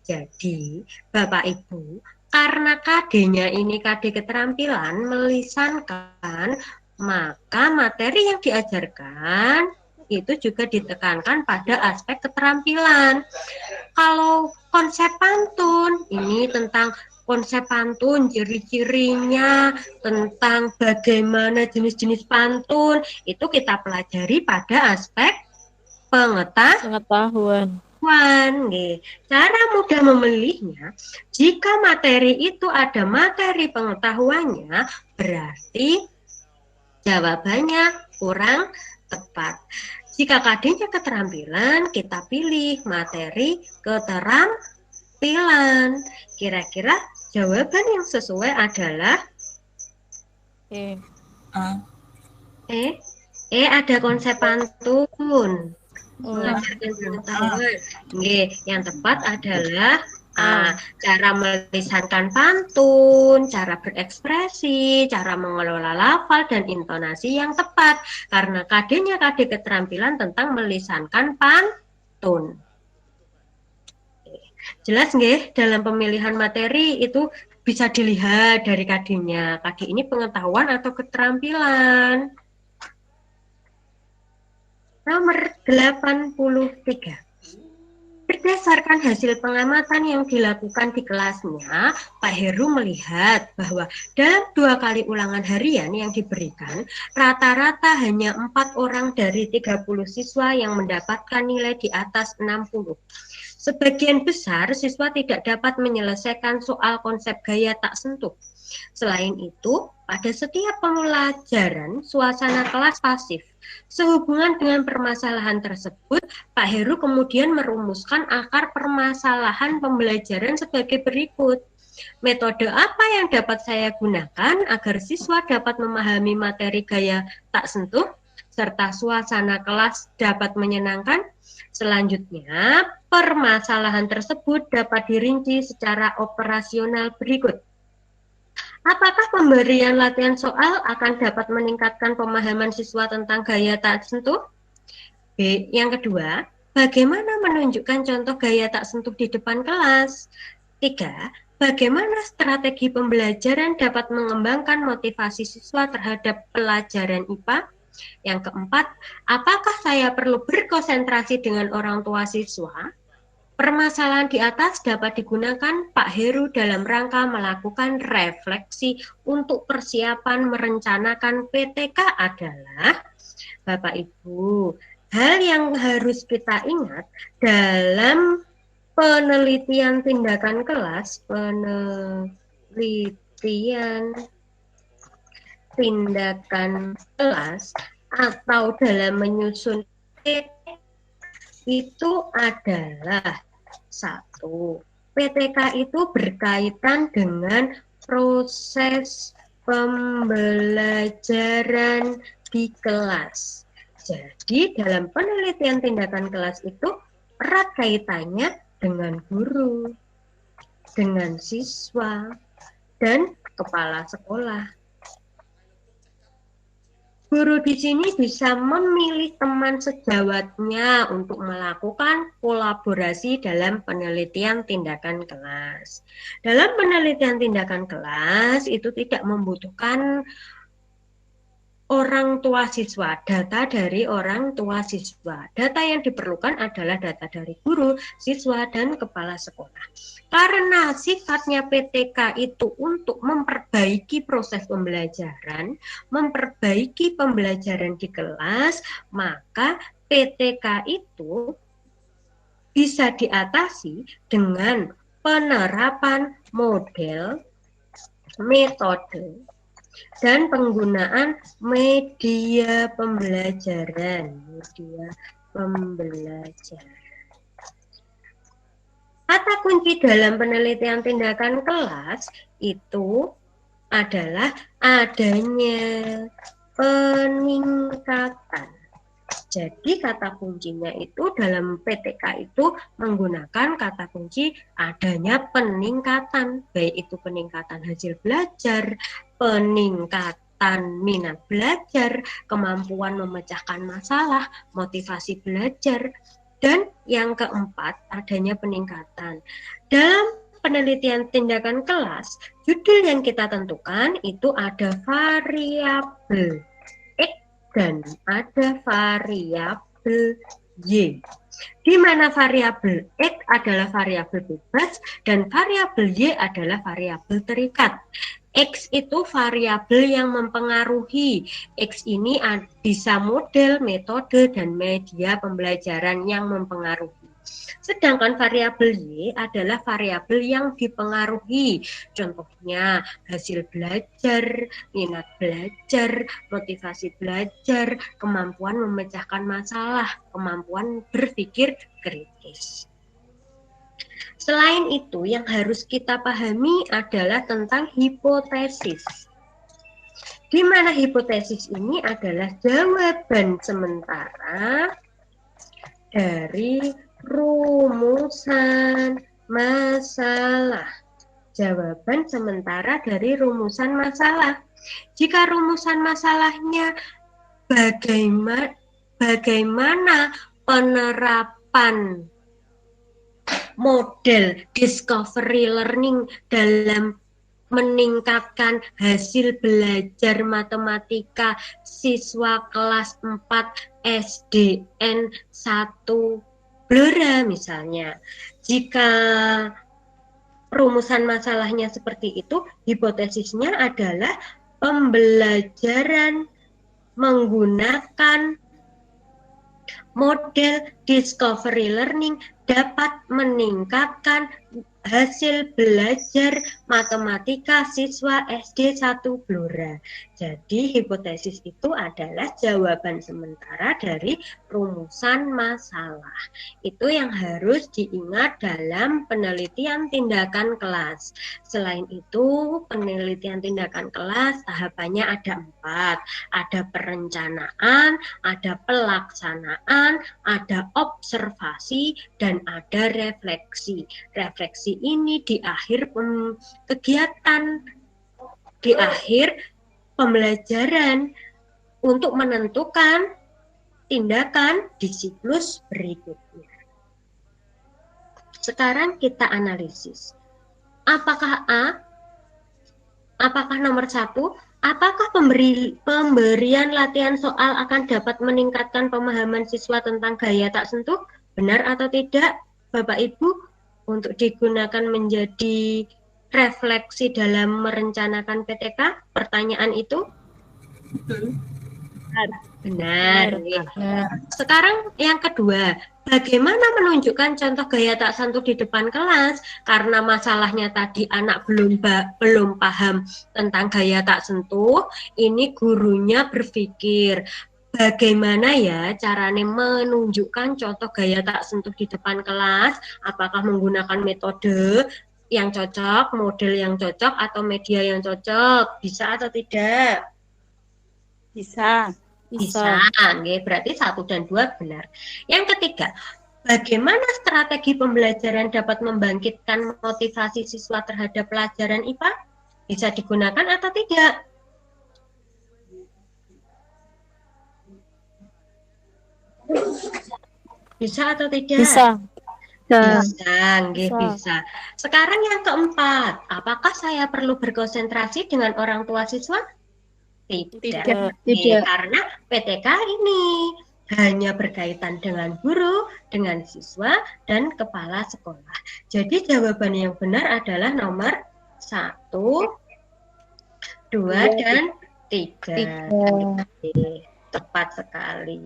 Jadi, Bapak Ibu, karena KD-nya ini KD keterampilan melisankan, maka materi yang diajarkan itu juga ditekankan pada aspek keterampilan. Kalau konsep pantun, ini tentang konsep pantun, ciri-cirinya, tentang bagaimana jenis-jenis pantun, itu kita pelajari pada aspek
Pengetahuan.
Cara mudah memilihnya, jika materi itu ada materi pengetahuannya, berarti jawabannya kurang tepat. Jika KD-nya keterampilan, kita pilih materi keterampilan. Kira-kira jawaban yang sesuai adalah
E.
A.
Ada konsep pantun.
Oh.
Mengajarkan pengetahuan. Yang tepat adalah A, cara melisankan pantun, cara berekspresi, cara mengelola lafal dan intonasi yang tepat. Karena KD-nya KD keterampilan tentang melisankan pantun. Jelas nggih, dalam pemilihan materi itu bisa dilihat dari KD-nya. KD ini pengetahuan atau keterampilan. Nomor 83. Berdasarkan hasil pengamatan yang dilakukan di kelasnya, Pak Heru melihat bahwa dalam 2 kali ulangan harian yang diberikan, rata-rata hanya 4 orang dari 30 siswa yang mendapatkan nilai di atas 60. Sebagian besar siswa tidak dapat menyelesaikan soal konsep gaya tak sentuh. Selain itu, pada setiap pembelajaran, suasana kelas pasif. Sehubungan dengan permasalahan tersebut, Pak Heru kemudian merumuskan akar permasalahan pembelajaran sebagai berikut. Metode apa yang dapat saya gunakan agar siswa dapat memahami materi gaya tak sentuh, serta suasana kelas dapat menyenangkan? Selanjutnya, permasalahan tersebut dapat dirinci secara operasional berikut. Apakah pemberian latihan soal akan dapat meningkatkan pemahaman siswa tentang gaya tak sentuh? B. Yang kedua, bagaimana menunjukkan contoh gaya tak sentuh di depan kelas? 3. Bagaimana strategi pembelajaran dapat mengembangkan motivasi siswa terhadap pelajaran IPA? Yang keempat, apakah saya perlu berkonsentrasi dengan orang tua siswa? Permasalahan di atas dapat digunakan Pak Heru dalam rangka melakukan refleksi untuk persiapan merencanakan PTK adalah, Bapak Ibu, hal yang harus kita ingat dalam penelitian tindakan kelas, atau dalam menyusun PTK itu adalah 1. PTK itu berkaitan dengan proses pembelajaran di kelas. Jadi dalam penelitian tindakan kelas itu erat kaitannya dengan guru, dengan siswa, dan kepala sekolah. Guru di sini bisa memilih teman sejawatnya untuk melakukan kolaborasi dalam penelitian tindakan kelas. Dalam penelitian tindakan kelas itu tidak membutuhkan orang tua siswa, data dari orang tua siswa. Data yang diperlukan adalah data dari guru, siswa, dan kepala sekolah. Karena sifatnya PTK itu untuk memperbaiki proses pembelajaran, memperbaiki pembelajaran di kelas, maka PTK itu bisa diatasi dengan penerapan model, metode, dan penggunaan media pembelajaran. Kata kunci dalam penelitian tindakan kelas itu adalah adanya peningkatan. Jadi kata kuncinya itu dalam PTK itu menggunakan kata kunci adanya peningkatan, baik itu peningkatan hasil belajar, peningkatan minat belajar, kemampuan memecahkan masalah, motivasi belajar, dan yang keempat adanya peningkatan. Dalam penelitian tindakan kelas, judul yang kita tentukan itu ada variabel X dan ada variabel Y. Di mana variabel X adalah variabel bebas dan variabel Y adalah variabel terikat. X itu variabel yang mempengaruhi. X ini bisa model, metode, dan media pembelajaran yang mempengaruhi. Sedangkan variabel Y adalah variabel yang dipengaruhi. Contohnya hasil belajar, minat belajar, motivasi belajar, kemampuan memecahkan masalah, kemampuan berpikir kritis. Selain itu, yang harus kita pahami adalah tentang hipotesis. Di mana hipotesis ini adalah jawaban sementara dari rumusan masalah. Jawaban sementara dari rumusan masalah. Jika rumusan masalahnya bagaimana penerapan model discovery learning dalam meningkatkan hasil belajar matematika siswa kelas 4 SDN 1 Blora misalnya. Jika rumusan masalahnya seperti itu, hipotesisnya adalah pembelajaran menggunakan model discovery learning dapat meningkatkan hasil belajar matematika siswa SD 1 Blora. Jadi hipotesis itu adalah jawaban sementara dari rumusan masalah. Itu yang harus diingat dalam penelitian tindakan kelas. Selain itu, penelitian tindakan kelas tahapannya ada 4. Ada perencanaan, ada pelaksanaan, ada observasi, dan ada refleksi. Refleksi ini di akhir kegiatan, di akhir pembelajaran untuk menentukan tindakan di siklus berikutnya. Sekarang kita analisis. Apakah A? Apakah nomor 1? Apakah pemberian latihan soal akan dapat meningkatkan pemahaman siswa tentang gaya tak sentuh? Benar atau tidak, Bapak Ibu? Untuk digunakan menjadi refleksi dalam merencanakan PTK? Pertanyaan itu? Benar. Sekarang yang kedua, bagaimana menunjukkan contoh gaya tak sentuh di depan kelas? Karena masalahnya tadi anak belum paham tentang gaya tak sentuh, ini gurunya berpikir, bagaimana ya caranya menunjukkan contoh gaya tak sentuh di depan kelas? Apakah menggunakan metode yang cocok, model yang cocok, atau media yang cocok? Bisa atau tidak?
Bisa.
Bisa. Berarti 1 dan 2 benar. Yang ketiga, bagaimana strategi pembelajaran dapat membangkitkan motivasi siswa terhadap pelajaran IPA? Bisa digunakan atau tidak? Bisa atau tidak?
Bisa.
Bisa. Sekarang yang keempat, apakah saya perlu berkonsentrasi dengan orang tua siswa? Tidak.
Tidak.
Karena PTK ini hanya berkaitan dengan guru, dengan siswa, dan kepala sekolah. Jadi jawaban yang benar adalah nomor 1, 2, dan 3. Oke, tepat sekali.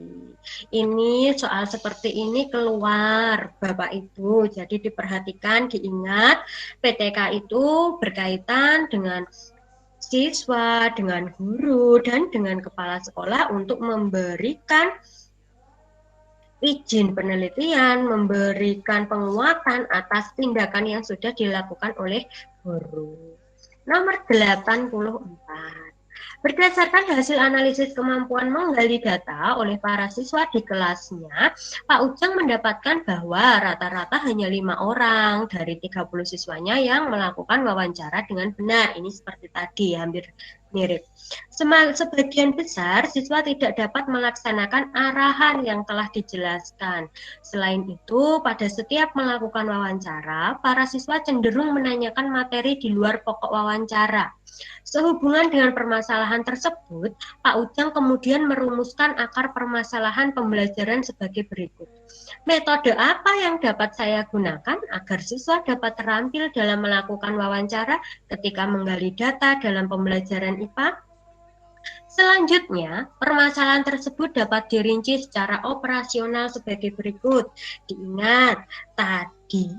Ini soal seperti ini keluar, Bapak Ibu. Jadi diperhatikan, diingat, PTK itu berkaitan dengan siswa, dengan guru, dan dengan kepala sekolah untuk memberikan izin penelitian, memberikan penguatan atas tindakan yang sudah dilakukan oleh guru. Nomor 84. Berdasarkan hasil analisis kemampuan menggali data oleh para siswa di kelasnya, Pak Ujang mendapatkan bahwa rata-rata hanya 5 orang dari 30 siswanya yang melakukan wawancara dengan benar. Ini seperti tadi, hampir mirip. Sebagian besar siswa tidak dapat melaksanakan arahan yang telah dijelaskan. Selain itu, pada setiap melakukan wawancara, para siswa cenderung menanyakan materi di luar pokok wawancara. Sehubungan dengan permasalahan tersebut, Pak Ujang kemudian merumuskan akar permasalahan pembelajaran sebagai berikut. Metode apa yang dapat saya gunakan agar siswa dapat terampil dalam melakukan wawancara ketika menggali data dalam pembelajaran IPA? Selanjutnya, permasalahan tersebut dapat dirinci secara operasional sebagai berikut. Diingat, tadi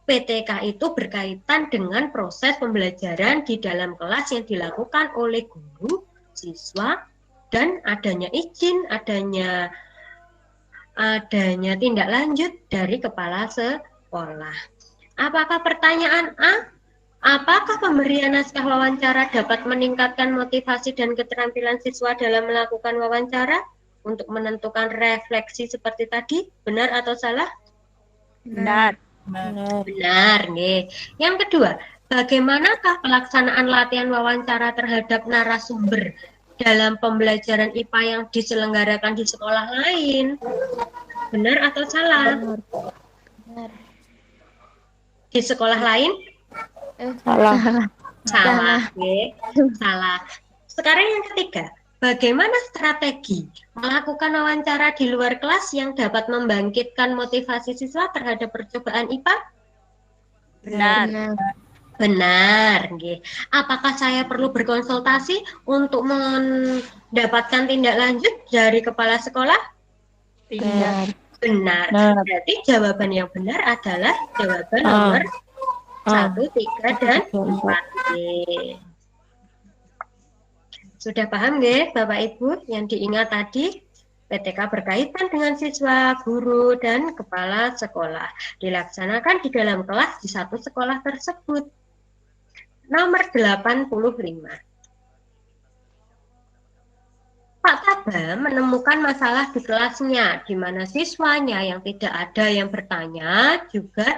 PTK itu berkaitan dengan proses pembelajaran di dalam kelas yang dilakukan oleh guru, siswa, dan adanya izin, adanya tindak lanjut dari kepala sekolah. Apakah pertanyaan A? Apakah pemberian naskah wawancara dapat meningkatkan motivasi dan keterampilan siswa dalam melakukan wawancara untuk menentukan refleksi seperti tadi? Benar atau salah?
Benar.
Benar, nih. Yang kedua, bagaimanakah pelaksanaan latihan wawancara terhadap narasumber dalam pembelajaran IPA yang diselenggarakan di sekolah lain? Benar atau salah?
Benar.
Di sekolah lain?
Salah.
Salah, nih. Salah. Sekarang yang ketiga, bagaimana strategi melakukan wawancara di luar kelas yang dapat membangkitkan motivasi siswa terhadap percobaan IPA?
Benar.
Benar. Apakah saya perlu berkonsultasi untuk mendapatkan tindak lanjut dari kepala sekolah?
Benar.
Benar. Berarti jawaban yang benar adalah jawaban nomor 1, 3, dan 4. Sudah paham nggih Bapak Ibu yang diingat tadi? PTK berkaitan dengan siswa, guru, dan kepala sekolah. Dilaksanakan di dalam kelas di satu sekolah tersebut. Nomor 85. Pak Taba menemukan masalah di kelasnya, di mana siswanya yang tidak ada yang bertanya juga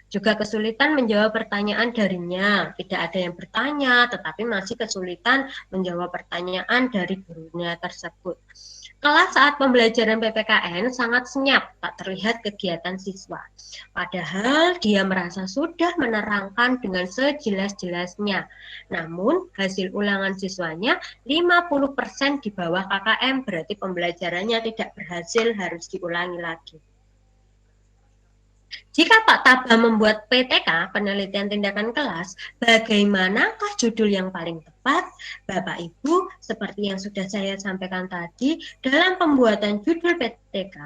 juga kesulitan menjawab pertanyaan darinya. Tidak ada yang bertanya, tetapi masih kesulitan menjawab pertanyaan dari gurunya tersebut. Kelas saat pembelajaran PPKN sangat senyap, tak terlihat kegiatan siswa. Padahal dia merasa sudah menerangkan dengan sejelas-jelasnya. Namun hasil ulangan siswanya 50% di bawah KKM, berarti pembelajarannya tidak berhasil, harus diulangi lagi. Jika Pak Taba membuat PTK, penelitian tindakan kelas, bagaimanakah judul yang paling tepat? Bapak Ibu, seperti yang sudah saya sampaikan tadi, dalam pembuatan judul PTK,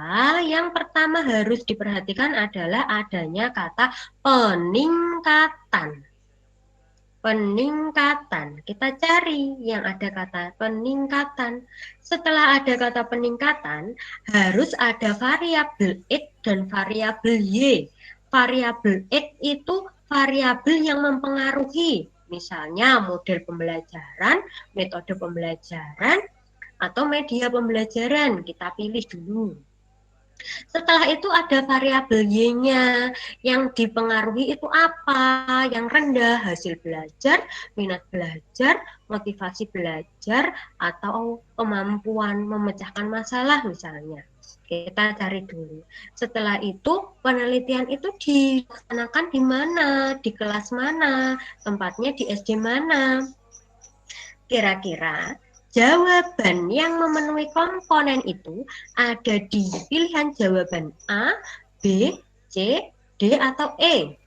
yang pertama harus diperhatikan adalah adanya kata peningkatan. Peningkatan, kita cari yang ada kata peningkatan. Setelah ada kata peningkatan, harus ada variabel X dan variabel Y. Variabel X itu variabel yang mempengaruhi, misalnya model pembelajaran, metode pembelajaran, atau media pembelajaran. Kita pilih dulu. Setelah itu ada variabel Y-nya, yang dipengaruhi itu apa? Yang rendah, hasil belajar, minat belajar, motivasi belajar, atau kemampuan memecahkan masalah misalnya. Kita cari dulu. Setelah itu penelitian itu dilaksanakan di mana, di kelas mana, tempatnya di SD mana. Kira-kira jawaban yang memenuhi komponen itu ada di pilihan jawaban A, B, C, D, atau E.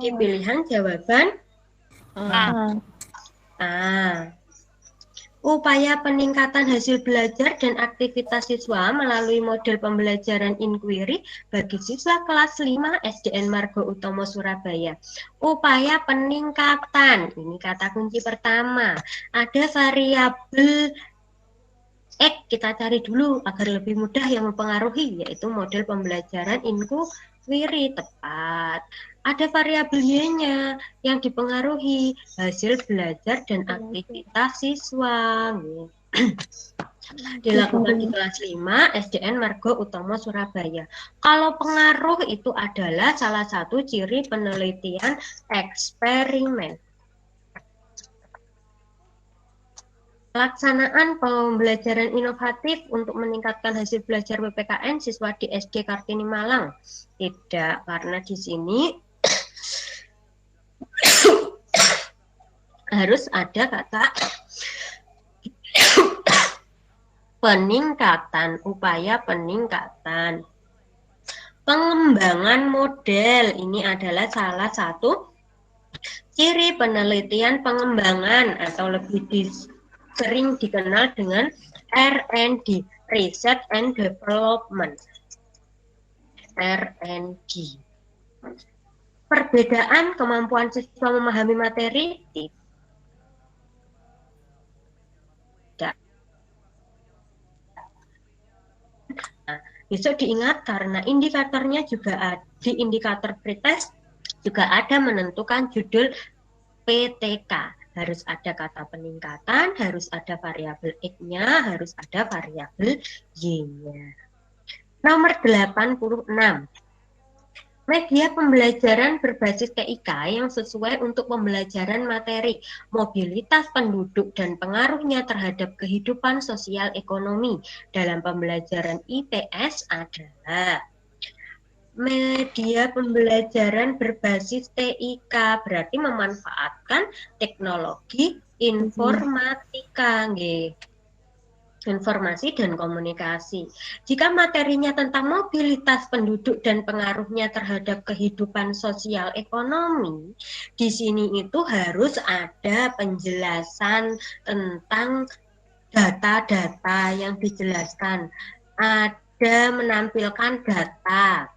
Di pilihan jawaban A. Upaya peningkatan hasil belajar dan aktivitas siswa melalui model pembelajaran inquiry bagi siswa kelas 5 SDN Margo Utomo Surabaya. Upaya peningkatan, ini kata kunci pertama. Ada variabel X, kita cari dulu agar lebih mudah yang mempengaruhi, yaitu model pembelajaran inquiry tepat. Ada variabel Y-nya yang dipengaruhi hasil belajar dan aktivitas siswa. Dilakukan di kelas 5 SDN Margo Utomo Surabaya. Kalau pengaruh itu adalah salah satu ciri penelitian eksperimen. Pelaksanaan pembelajaran inovatif untuk meningkatkan hasil belajar PPKN siswa di SD Kartini Malang. Tidak, karena di sini harus ada kata peningkatan, upaya peningkatan. Pengembangan model, ini adalah salah satu ciri penelitian pengembangan atau lebih sering dikenal dengan R&D, Research and Development. R&D. Perbedaan kemampuan siswa memahami materi tidak. Nah, besok diingat karena indikatornya juga ada, di indikator pretest juga ada menentukan judul PTK. Harus ada kata peningkatan, harus ada variabel X-nya, harus ada variabel Y-nya. Nomor 86. Media pembelajaran berbasis TIK yang sesuai untuk pembelajaran materi, mobilitas penduduk dan pengaruhnya terhadap kehidupan sosial ekonomi dalam pembelajaran IPS adalah media pembelajaran berbasis TIK, berarti memanfaatkan teknologi informatika, informasi dan komunikasi. Jika materinya tentang mobilitas penduduk dan pengaruhnya terhadap kehidupan sosial ekonomi, di sini itu harus ada penjelasan tentang data-data yang dijelaskan. Ada menampilkan data,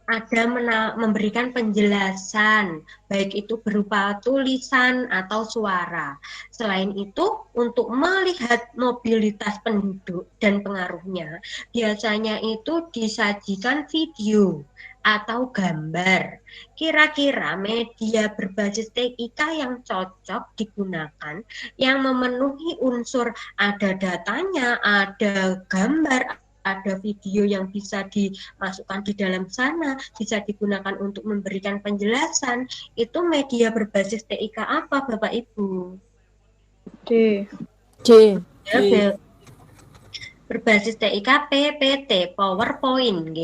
ada memberikan penjelasan, baik itu berupa tulisan atau suara. Selain itu, untuk melihat mobilitas penduduk dan pengaruhnya, biasanya itu disajikan video atau gambar. Kira-kira media berbasis TIK yang cocok digunakan, yang memenuhi unsur ada datanya, ada gambar, ada video yang bisa dimasukkan di dalam sana, bisa digunakan untuk memberikan penjelasan. Itu media berbasis TIK apa, Bapak Ibu?
D.
Ya, berbasis TIK PPT, PowerPoint,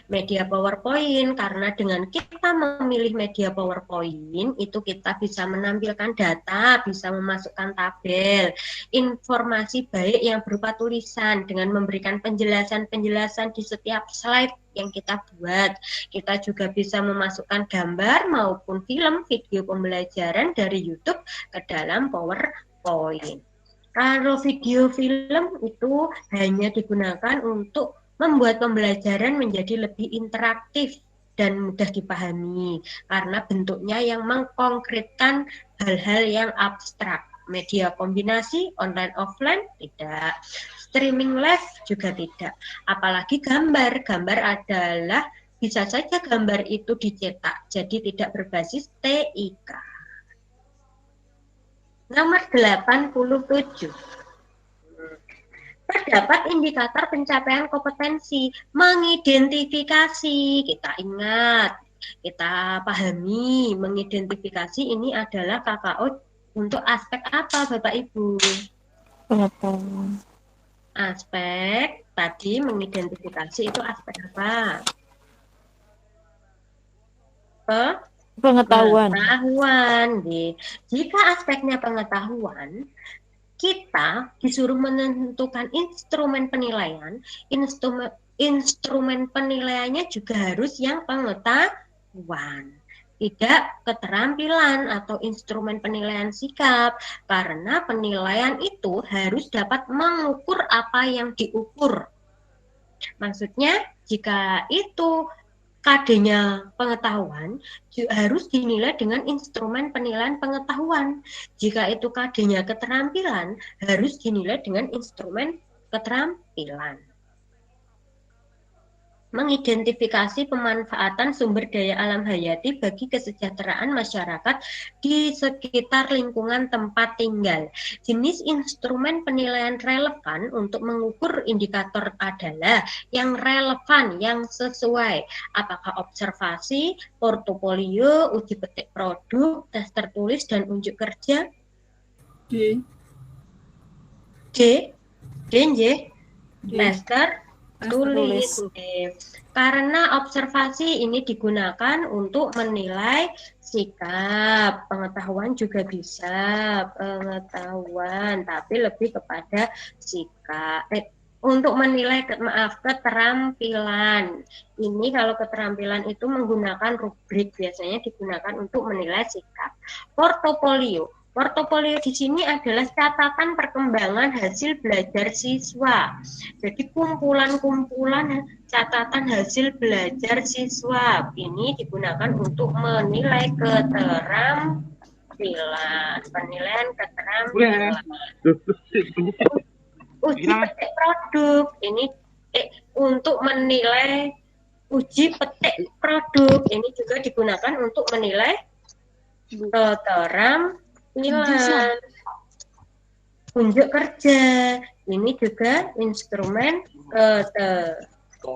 media PowerPoint, karena dengan kita memilih media PowerPoint, itu kita bisa menampilkan data, bisa memasukkan tabel, informasi baik yang berupa tulisan, dengan memberikan penjelasan-penjelasan di setiap slide yang kita buat. Kita juga bisa memasukkan gambar maupun film, video pembelajaran dari YouTube ke dalam PowerPoint. Kalau video film itu hanya digunakan untuk membuat pembelajaran menjadi lebih interaktif dan mudah dipahami karena bentuknya yang mengkonkretkan hal-hal yang abstrak. Media kombinasi online offline tidak, streaming live juga tidak. Apalagi gambar adalah bisa saja gambar itu dicetak, jadi tidak berbasis TIK. Nomor 87. Terdapat indikator pencapaian kompetensi, mengidentifikasi. Kita ingat, kita pahami, mengidentifikasi ini adalah KKO untuk aspek apa, Bapak Ibu?
Pengetahuan.
Aspek tadi mengidentifikasi itu aspek apa?
Pengetahuan.
Pengetahuan. Jika aspeknya pengetahuan, kita disuruh menentukan instrumen penilaian. Instrumen penilaiannya juga harus yang pengetahuan, tidak keterampilan atau instrumen penilaian sikap, karena penilaian itu harus dapat mengukur apa yang diukur. Maksudnya, jika itu KD-nya pengetahuan, harus dinilai dengan instrumen penilaian pengetahuan. Jika itu KD-nya keterampilan, harus dinilai dengan instrumen keterampilan. Mengidentifikasi pemanfaatan sumber daya alam hayati bagi kesejahteraan masyarakat di sekitar lingkungan tempat tinggal. Jenis instrumen penilaian relevan untuk mengukur indikator adalah yang relevan, yang sesuai. Apakah observasi, portofolio, uji petik produk, tes tertulis, dan unjuk kerja?
D.
Tester tulis. Karena observasi ini digunakan untuk menilai sikap. Pengetahuan juga bisa pengetahuan, tapi lebih kepada sikap. Untuk menilai keterampilan. Ini kalau keterampilan itu menggunakan rubrik, biasanya digunakan untuk menilai sikap. Portofolio di sini adalah catatan perkembangan hasil belajar siswa. Jadi kumpulan-kumpulan catatan hasil belajar siswa ini digunakan untuk menilai keterampilan, penilaian keterampilan. Uji petik produk ini untuk menilai uji petik produk ini juga digunakan untuk menilai keterampilan. Unjuk kerja ini juga instrumen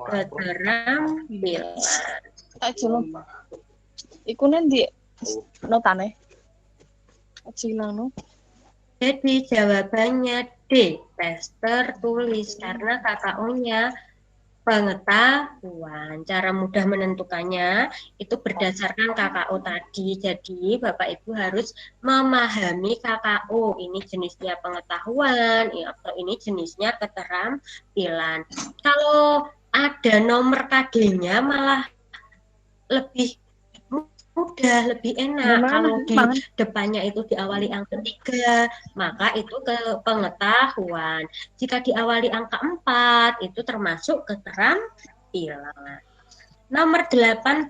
keterampilan.
Iku nanti notane. Acilang.
Jadi jawabannya D, tes tertulis, karena KKO-nya pengetahuan. Cara mudah menentukannya itu berdasarkan KKO tadi. Jadi Bapak Ibu harus memahami KKO. Ini jenisnya pengetahuan atau ini jenisnya keterampilan. Kalau ada nomor KD-nya malah lebih mudah, lebih enak. Kalau di depannya itu diawali angka 3, maka itu ke pengetahuan. Jika diawali angka 4, itu termasuk keterampilan. Nomor 88.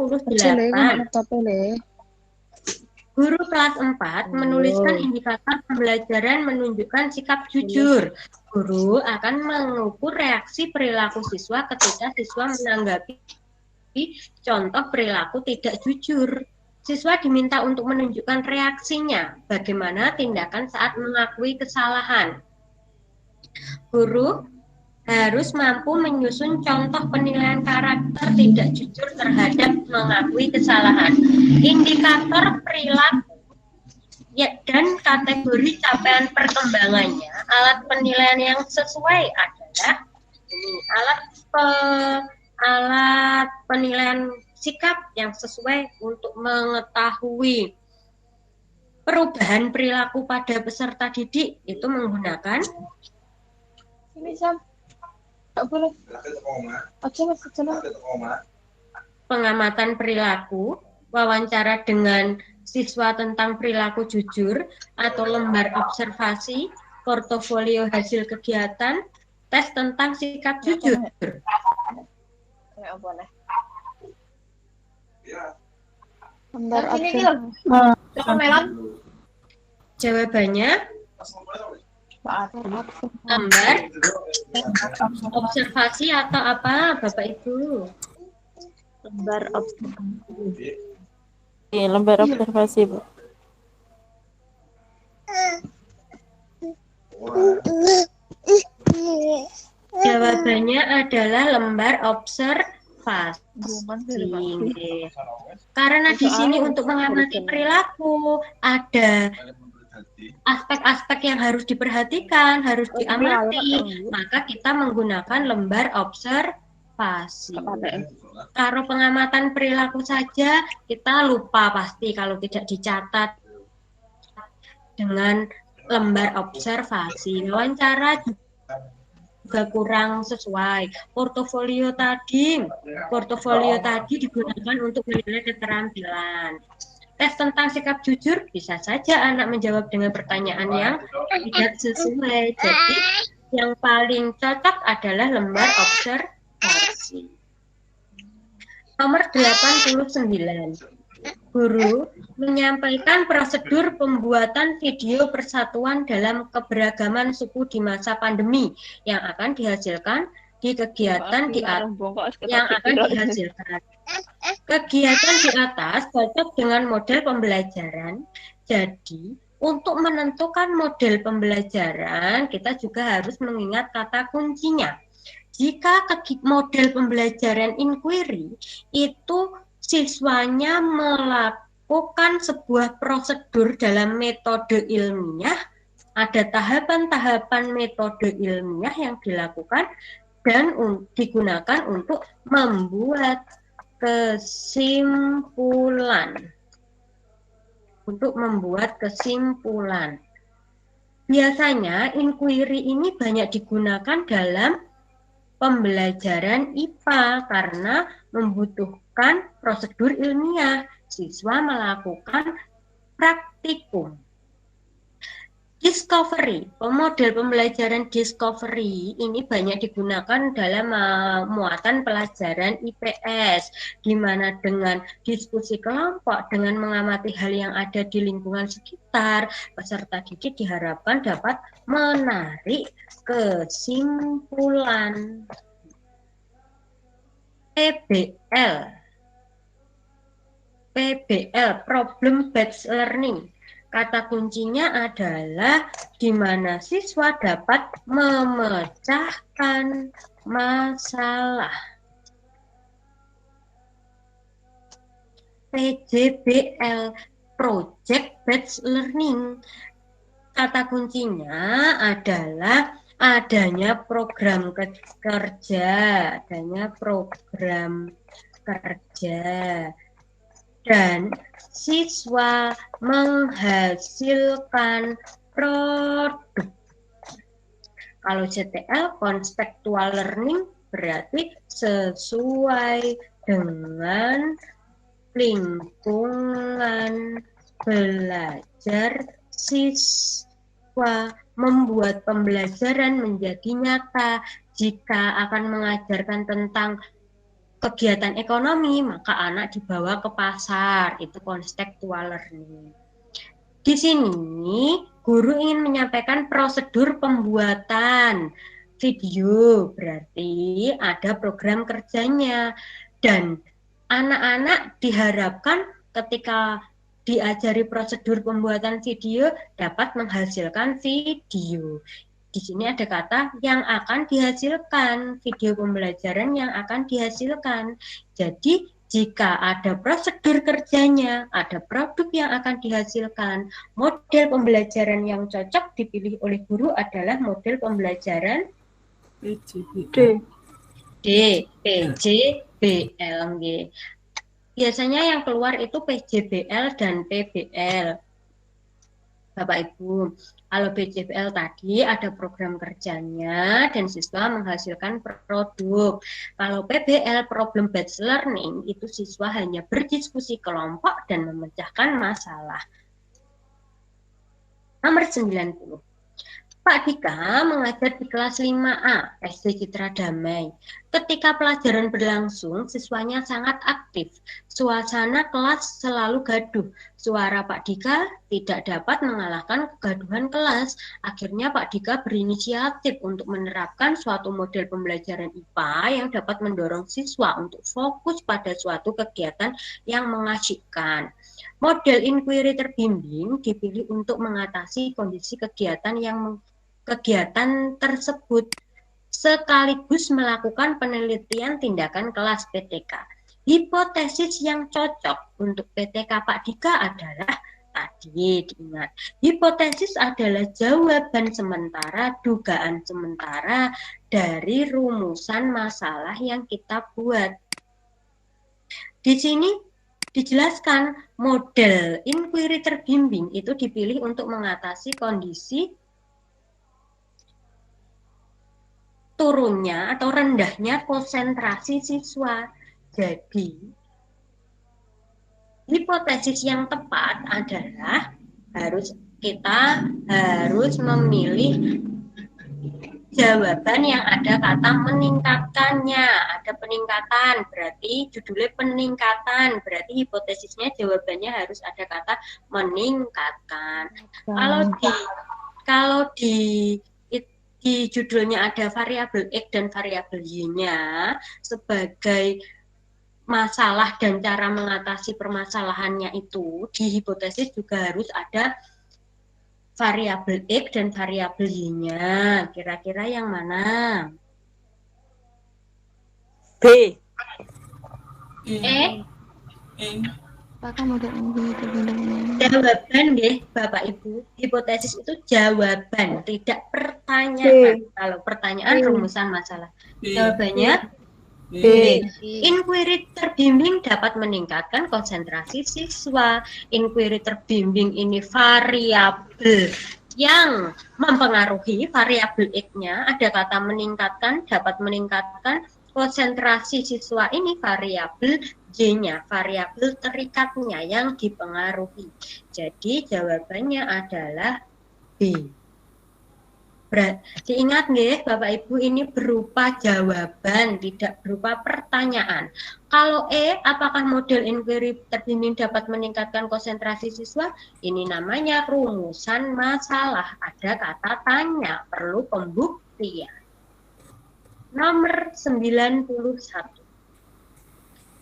Guru kelas 4 menuliskan indikator pembelajaran menunjukkan sikap jujur. Guru akan mengukur reaksi perilaku siswa ketika siswa menanggapi contoh perilaku tidak jujur. Siswa diminta untuk menunjukkan reaksinya, bagaimana tindakan saat mengakui kesalahan. Guru harus mampu menyusun contoh penilaian karakter tidak jujur terhadap mengakui kesalahan. Indikator perilaku dan kategori capaian perkembangannya, alat penilaian yang sesuai adalah ini, alat penilaian sikap yang sesuai untuk mengetahui perubahan perilaku pada peserta didik itu menggunakan
Ini Sam. Enggak boleh.
pengamatan perilaku, wawancara dengan siswa tentang perilaku jujur, atau lembar observasi, portofolio hasil kegiatan, tes tentang sikap jujur.
Enggak boleh.
Lembar
Jawabannya lembar observasi atau apa, Bapak Ibu?
Lembar observasi. Iya, lembar observasi, Bu.
Jawabannya adalah lembar observasi. Karena di sini untuk mengamati perilaku ada aspek-aspek yang harus diperhatikan, harus diamati, maka kita menggunakan lembar observasi. Kalau pengamatan perilaku saja, kita lupa pasti kalau tidak dicatat dengan lembar observasi. Wawancara juga kurang sesuai. Portofolio tadi digunakan untuk menilai keterampilan. Tes tentang sikap jujur, bisa saja anak menjawab dengan pertanyaan yang tidak sesuai. Jadi, yang paling cocok adalah lembar observasi. Nomor 89. Guru menyampaikan prosedur pembuatan video persatuan dalam keberagaman suku di masa pandemi yang akan dihasilkan di kegiatan Kegiatan di atas cocok dengan model pembelajaran. Jadi, untuk menentukan model pembelajaran, kita juga harus mengingat kata kuncinya. Jika model pembelajaran inquiry, itu siswanya melakukan sebuah prosedur dalam metode ilmiah, ada tahapan-tahapan metode ilmiah yang dilakukan dan digunakan untuk membuat kesimpulan. Biasanya inquiry ini banyak digunakan dalam pembelajaran IPA karena membutuhkan prosedur ilmiah. Siswa melakukan praktikum. Discovery, model pembelajaran discovery ini banyak digunakan dalam muatan pelajaran IPS, di mana dengan diskusi kelompok, dengan mengamati hal yang ada di lingkungan sekitar, peserta didik diharapkan dapat menarik kesimpulan. PBL, Problem Based Learning. Kata kuncinya adalah di mana siswa dapat memecahkan masalah. PJBL, Project Based Learning. Kata kuncinya adalah adanya program kerja, dan siswa menghasilkan produk. Kalau CTL, contextual learning, berarti sesuai dengan lingkungan belajar siswa, membuat pembelajaran menjadi nyata. Jika akan mengajarkan tentang kegiatan ekonomi, maka anak dibawa ke pasar, itu contextual learning. Di sini, guru ingin menyampaikan prosedur pembuatan video, berarti ada program kerjanya, dan anak-anak diharapkan ketika diajari prosedur pembuatan video dapat menghasilkan video. Di sini ada kata yang akan dihasilkan, video pembelajaran yang akan dihasilkan. Jadi, jika ada prosedur kerjanya, ada produk yang akan dihasilkan, model pembelajaran yang cocok dipilih oleh guru adalah model pembelajaran PJBL. Biasanya yang keluar itu PJBL dan PBL. Bapak Ibu, kalau PJBL tadi ada program kerjanya dan siswa menghasilkan produk. Kalau PBL, Problem Based Learning, itu siswa hanya berdiskusi kelompok dan memecahkan masalah. Nomor 90. Pak Dika mengajar di kelas 5A SD Citra Damai. Ketika pelajaran berlangsung, siswanya sangat aktif. Suasana kelas selalu gaduh. Suara Pak Dika tidak dapat mengalahkan kegaduhan kelas. Akhirnya Pak Dika berinisiatif untuk menerapkan suatu model pembelajaran IPA yang dapat mendorong siswa untuk fokus pada suatu kegiatan yang mengasyikkan. Model inquiry terbimbing dipilih untuk mengatasi kondisi kegiatan tersebut, sekaligus melakukan penelitian tindakan kelas PTK. Hipotesis yang cocok untuk PTK Pak Dika adalah tadi diingat. Hipotesis adalah jawaban sementara, dugaan sementara dari rumusan masalah yang kita buat. Di sini dijelaskan model inquiry terbimbing itu dipilih untuk mengatasi kondisi turunnya atau rendahnya konsentrasi siswa. Jadi, hipotesis yang tepat adalah kita harus memilih jawaban yang ada kata meningkatkannya. Ada peningkatan, berarti judulnya peningkatan, berarti hipotesisnya jawabannya harus ada kata meningkatkan. Kalau di judulnya ada variabel X dan variabel Y-nya sebagai masalah dan cara mengatasi permasalahannya itu, di hipotesis juga harus ada variabel X dan variabel Y-nya. Kira-kira yang mana?
B.
Apakah model inquiry terbimbing?
Jawaban deh, Bapak Ibu. Hipotesis itu jawaban, tidak pertanyaan. Kalau pertanyaan rumusan masalah. Jawabannya
B.
Inquiry terbimbing dapat meningkatkan konsentrasi siswa. Inquiry terbimbing ini variabel yang mempengaruhi variabel X-nya. Ada kata meningkatkan, dapat meningkatkan konsentrasi siswa ini variabel Y-nya, variabel terikatnya yang dipengaruhi. Jadi jawabannya adalah B. Diingat nih Bapak Ibu, ini berupa jawaban, tidak berupa pertanyaan. Kalau E, apakah model inquiry terbimbing dapat meningkatkan konsentrasi siswa? Ini namanya rumusan masalah. Ada kata tanya, perlu pembuktian. Nomor 91.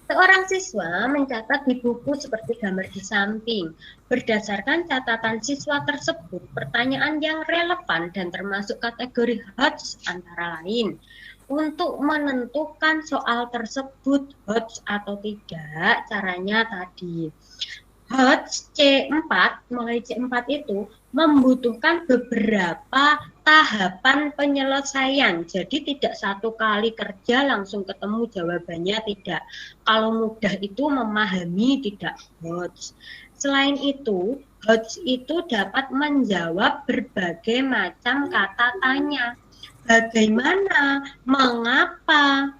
Seorang siswa mencatat di buku seperti gambar di samping. Berdasarkan catatan siswa tersebut, pertanyaan yang relevan dan termasuk kategori HOTS antara lain. Untuk menentukan soal tersebut HOTS atau tidak, caranya tadi. HOTS C4, mulai C4 itu membutuhkan beberapa tahapan penyelesaian. Jadi tidak satu kali kerja langsung ketemu jawabannya, tidak. Kalau mudah itu memahami, tidak HOTS. Selain itu, HOTS itu dapat menjawab berbagai macam kata tanya. Bagaimana? Mengapa?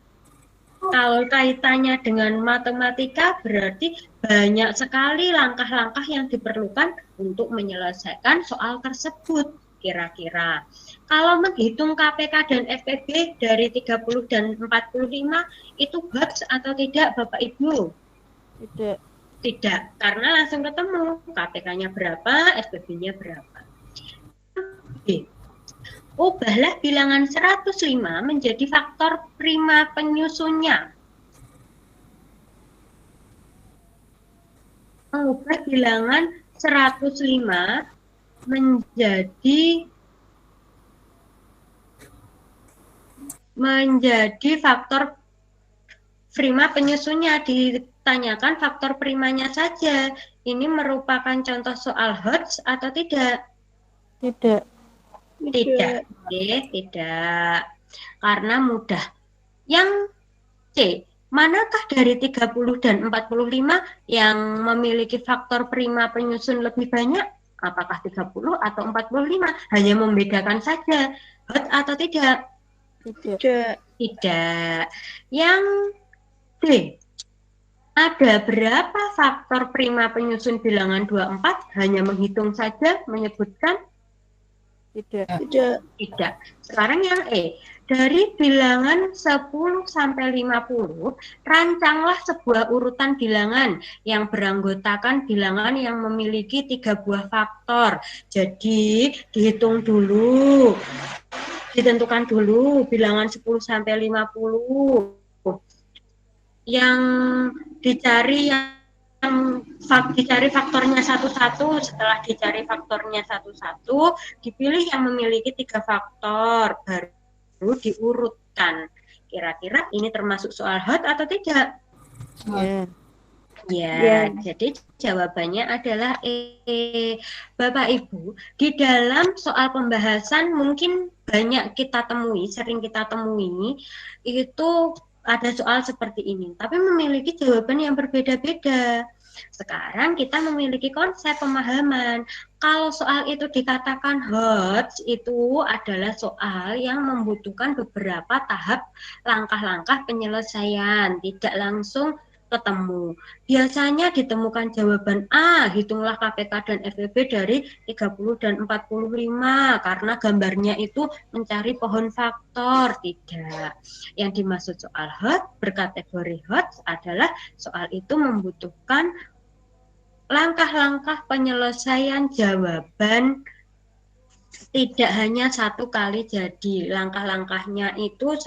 Kalau kaitannya dengan matematika berarti banyak sekali langkah-langkah yang diperlukan untuk menyelesaikan soal tersebut kira-kira. Kalau menghitung KPK dan FPB dari 30 dan 45 itu HOTS atau tidak Bapak Ibu?
Tidak.
Tidak, karena langsung ketemu KPK-nya berapa, FPB-nya berapa. Oke. Ubahlah bilangan 105 menjadi faktor prima penyusunnya. Mengubah bilangan 105 menjadi faktor prima penyusunnya. Ditanyakan faktor primanya saja. Ini merupakan contoh soal HOTS atau tidak?
Tidak.
Tidak, tidak. Karena mudah. Yang C, manakah dari 30 dan 45 yang memiliki faktor prima penyusun lebih banyak? Apakah 30 atau 45? Hanya membedakan saja. HOTS atau tidak?
Tidak.
Tidak. Yang D, ada berapa faktor prima penyusun bilangan 24? Hanya menghitung saja, menyebutkan?
Tidak.
Tidak. Sekarang yang E. Dari bilangan 10 sampai 50, rancanglah sebuah urutan bilangan yang beranggotakan bilangan yang memiliki 3 buah faktor. Jadi, dihitung dulu. Ditentukan dulu bilangan 10 sampai 50. Yang dicari dicari faktornya satu-satu. Setelah dicari faktornya satu-satu, dipilih yang memiliki 3 faktor, baru diurutkan. Kira-kira ini termasuk soal HOT atau tidak?
Ya.
Ya, jadi jawabannya adalah E. Bapak Ibu, di dalam soal pembahasan mungkin banyak kita temui, sering kita temui, itu ada soal seperti ini, tapi memiliki jawaban yang berbeda-beda. Sekarang kita memiliki konsep pemahaman. Kalau soal itu dikatakan hot, itu adalah soal yang membutuhkan beberapa tahap langkah-langkah penyelesaian, tidak langsung ketemu. Biasanya ditemukan jawaban A, hitunglah KPK dan FWB dari 30 dan 45, karena gambarnya itu mencari pohon faktor. Tidak. Yang dimaksud soal hot, berkategori hot adalah soal itu membutuhkan langkah-langkah penyelesaian jawaban tidak hanya satu kali jadi. Langkah-langkahnya itu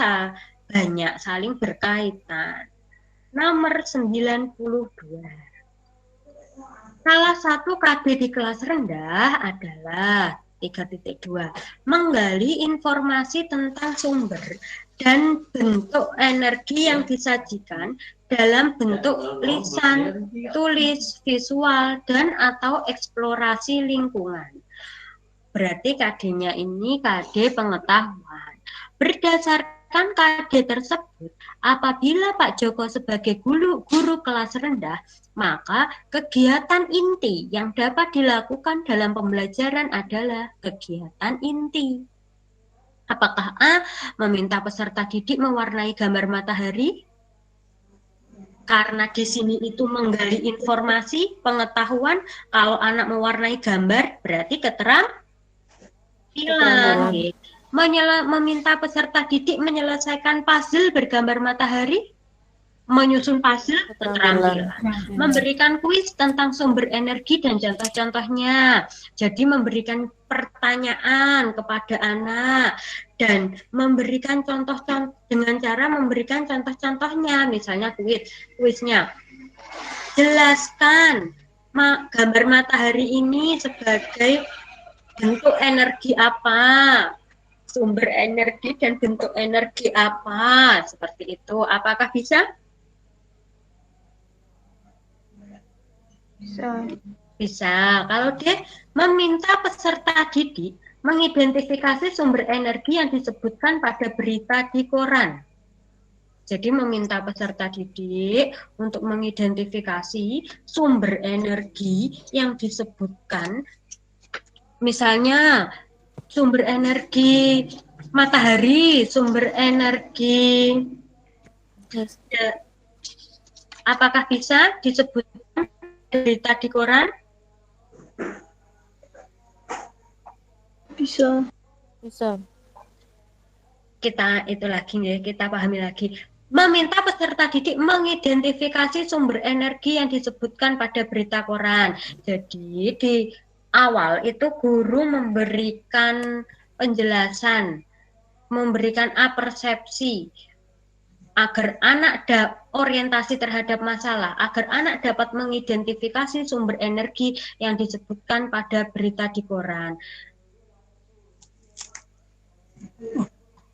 banyak, saling berkaitan. Nomor 92. Salah satu KB di kelas rendah adalah 3.2. Menggali informasi tentang sumber dan bentuk energi yang disajikan dalam bentuk lisan, tulis, visual, dan atau eksplorasi lingkungan. Berarti KD-nya ini KD pengetahuan. Berdasarkan KD tersebut, apabila Pak Joko sebagai guru kelas rendah, maka kegiatan inti yang dapat dilakukan dalam pembelajaran adalah kegiatan inti. Apakah A, meminta peserta didik mewarnai gambar matahari? Karena di sini itu menggali informasi, pengetahuan. Kalau anak mewarnai gambar, berarti keterampilan. Meminta peserta didik menyelesaikan puzzle bergambar matahari, menyusun puzzle, keterampilan. Memberikan kuis tentang sumber energi dan contoh-contohnya. Jadi memberikan pertanyaan kepada anak dan memberikan contoh-contoh dengan cara memberikan contoh-contohnya. Misalnya kuisnya. Jelaskan gambar matahari ini sebagai bentuk energi apa, sumber energi dan bentuk energi apa, seperti itu. Apakah bisa? Bisa. Kalau dia meminta peserta didik mengidentifikasi sumber energi yang disebutkan pada berita di koran. Jadi meminta peserta didik untuk mengidentifikasi sumber energi yang disebutkan, misalnya sumber energi matahari, sumber energi, apakah bisa disebutkan berita di koran?
Bisa.
Kita itu lagi ya, kita pahami lagi. Meminta peserta didik mengidentifikasi sumber energi yang disebutkan pada berita koran. Jadi di awal itu guru memberikan penjelasan, memberikan persepsi agar anak orientasi terhadap masalah, agar anak dapat mengidentifikasi sumber energi yang disebutkan pada berita di koran.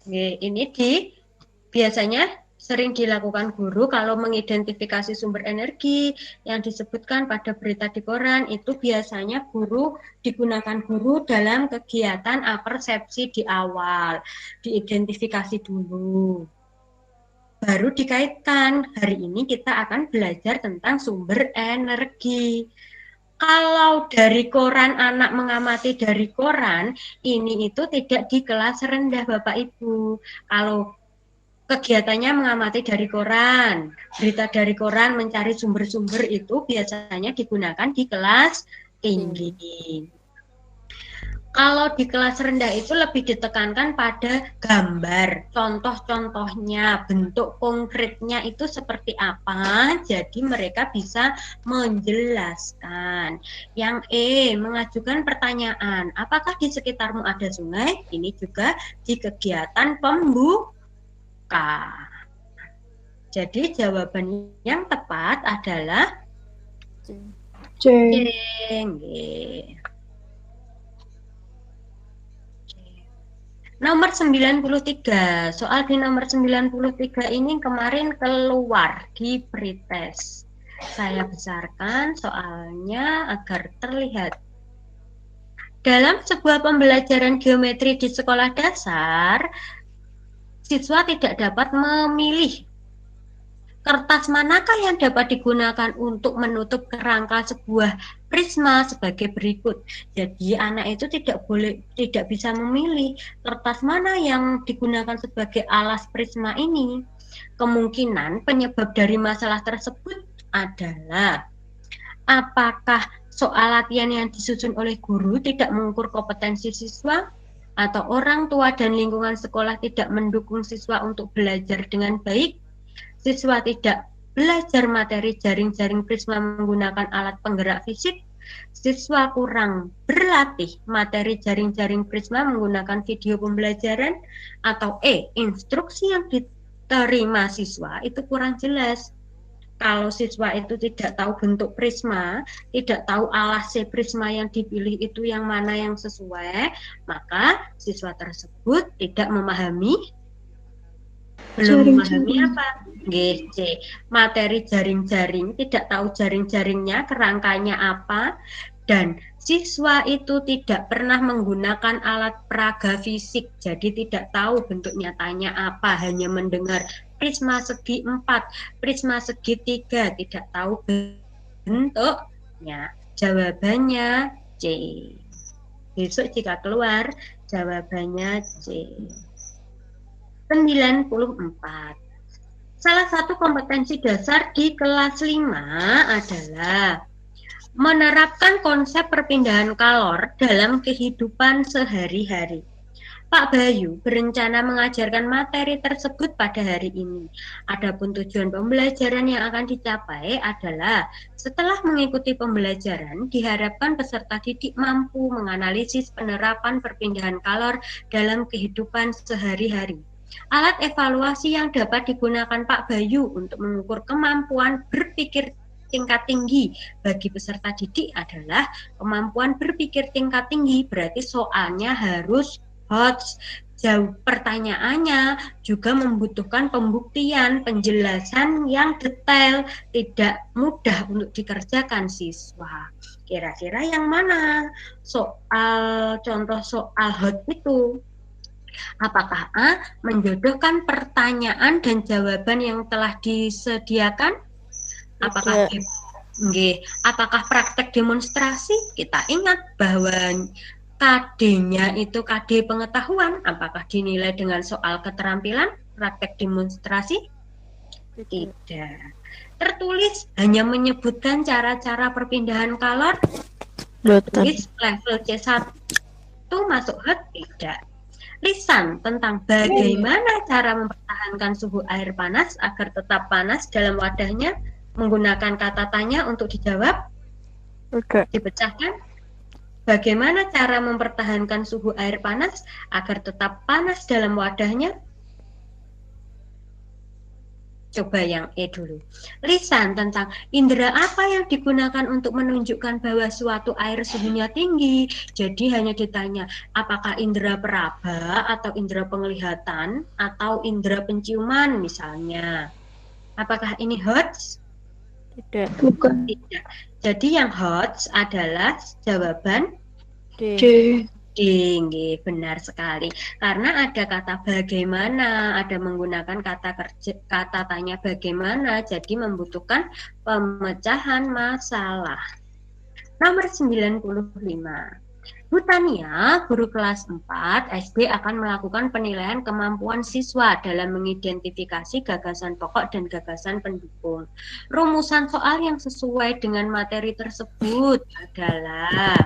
Ini biasanya sering dilakukan guru kalau mengidentifikasi sumber energi yang disebutkan pada berita di koran, itu biasanya digunakan guru dalam kegiatan persepsi di awal, diidentifikasi dulu. Baru dikaitkan, hari ini kita akan belajar tentang sumber energi. Kalau dari koran, anak mengamati dari koran, ini itu tidak di kelas rendah Bapak Ibu. Kalau kegiatannya mengamati dari koran, berita dari koran, mencari sumber-sumber itu biasanya digunakan di kelas tinggi. Kalau di kelas rendah itu lebih ditekankan pada gambar, contoh-contohnya, bentuk konkretnya itu seperti apa, jadi mereka bisa menjelaskan. Yang E, mengajukan pertanyaan, apakah di sekitarmu ada sungai? Ini juga di kegiatan pembuka. Jadi jawaban yang tepat adalah C. Nomor 93, soal di nomor 93 ini kemarin keluar di pretest. Saya besarkan soalnya agar terlihat. Dalam sebuah pembelajaran geometri di sekolah dasar, siswa tidak dapat memilih kertas manakah yang dapat digunakan untuk menutup kerangka sebuah prisma sebagai berikut. Jadi anak itu tidak bisa memilih kertas mana yang digunakan sebagai alas prisma ini. Kemungkinan penyebab dari masalah tersebut adalah apakah soal latihan yang disusun oleh guru tidak mengukur kompetensi siswa, atau orang tua dan lingkungan sekolah tidak mendukung siswa untuk belajar dengan baik, siswa tidak belajar materi jaring-jaring prisma menggunakan alat penggerak fisik, siswa kurang berlatih materi jaring-jaring prisma menggunakan video pembelajaran, atau instruksi yang diterima siswa itu kurang jelas. Kalau siswa itu tidak tahu bentuk prisma, tidak tahu alas prisma yang dipilih itu yang mana yang sesuai, maka siswa tersebut tidak memahami, belum memahami apa? C. Materi jaring-jaring, tidak tahu jaring-jaringnya, kerangkanya apa, dan siswa itu tidak pernah menggunakan alat peraga fisik, jadi tidak tahu bentuk nyatanya apa, hanya mendengar prisma segi 4, prisma segi 3, tidak tahu bentuknya. Jawabannya C. Besok jika keluar, jawabannya C. 94. Salah satu kompetensi dasar di kelas 5 adalah menerapkan konsep perpindahan kalor dalam kehidupan sehari-hari. Pak Bayu berencana mengajarkan materi tersebut pada hari ini. Adapun tujuan pembelajaran yang akan dicapai adalah setelah mengikuti pembelajaran, diharapkan peserta didik mampu menganalisis penerapan perpindahan kalor dalam kehidupan sehari-hari. Alat evaluasi yang dapat digunakan Pak Bayu untuk mengukur kemampuan berpikir tingkat tinggi bagi peserta didik adalah kemampuan berpikir tingkat tinggi, berarti soalnya harus jauh, pertanyaannya juga membutuhkan pembuktian, penjelasan yang detail, tidak mudah untuk dikerjakan siswa. Kira-kira yang mana contoh soal hot itu? Apakah A, menjodohkan pertanyaan dan jawaban yang telah disediakan? Apakah apakah praktek demonstrasi? Kita ingat bahwa KD-nya itu KD pengetahuan. Apakah dinilai dengan soal keterampilan, praktek demonstrasi? Tidak. Tertulis hanya menyebutkan cara-cara perpindahan kalor. Tertulis level C1 masuk hot? Tidak. Lisan tentang bagaimana cara mempertahankan suhu air panas agar tetap panas dalam wadahnya, menggunakan kata tanya untuk dijawab. Dipecahkan. Bagaimana cara mempertahankan suhu air panas agar tetap panas dalam wadahnya? Coba yang E dulu. Lisan tentang indera apa yang digunakan untuk menunjukkan bahwa suatu air suhunya tinggi. Jadi hanya ditanya apakah indera peraba atau indera penglihatan atau indera penciuman misalnya. Apakah ini HOTS?
Tidak.
Bukan.
Tidak. Jadi yang HOTS adalah jawaban
D.
Tinggi, benar sekali. Karena ada kata bagaimana, ada menggunakan kata tanya bagaimana, jadi membutuhkan pemecahan masalah. Nomor 95. Bu Tania, guru kelas 4 SD akan melakukan penilaian kemampuan siswa dalam mengidentifikasi gagasan pokok dan gagasan pendukung. Rumusan soal yang sesuai dengan materi tersebut adalah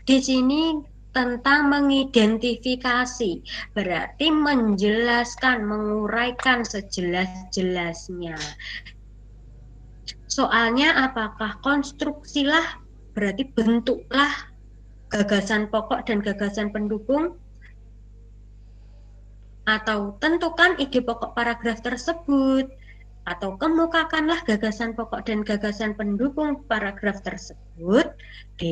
di sini tentang mengidentifikasi, berarti menjelaskan, menguraikan sejelas-jelasnya. Soalnya apakah konstruksilah, berarti bentuklah gagasan pokok dan gagasan pendukung, atau tentukan ide pokok paragraf tersebut, atau kemukakanlah gagasan pokok dan gagasan pendukung paragraf tersebut. D.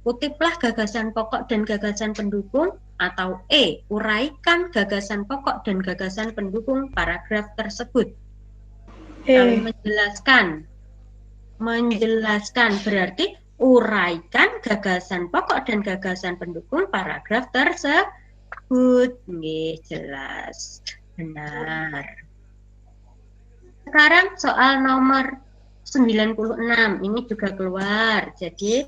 Kutiplah gagasan pokok dan gagasan pendukung, atau E. Uraikan gagasan pokok dan gagasan pendukung paragraf tersebut. Saling menjelaskan berarti uraikan gagasan pokok dan gagasan pendukung paragraf tersebut. Nggih, jelas. Benar. Sekarang soal nomor 96 ini juga keluar. Jadi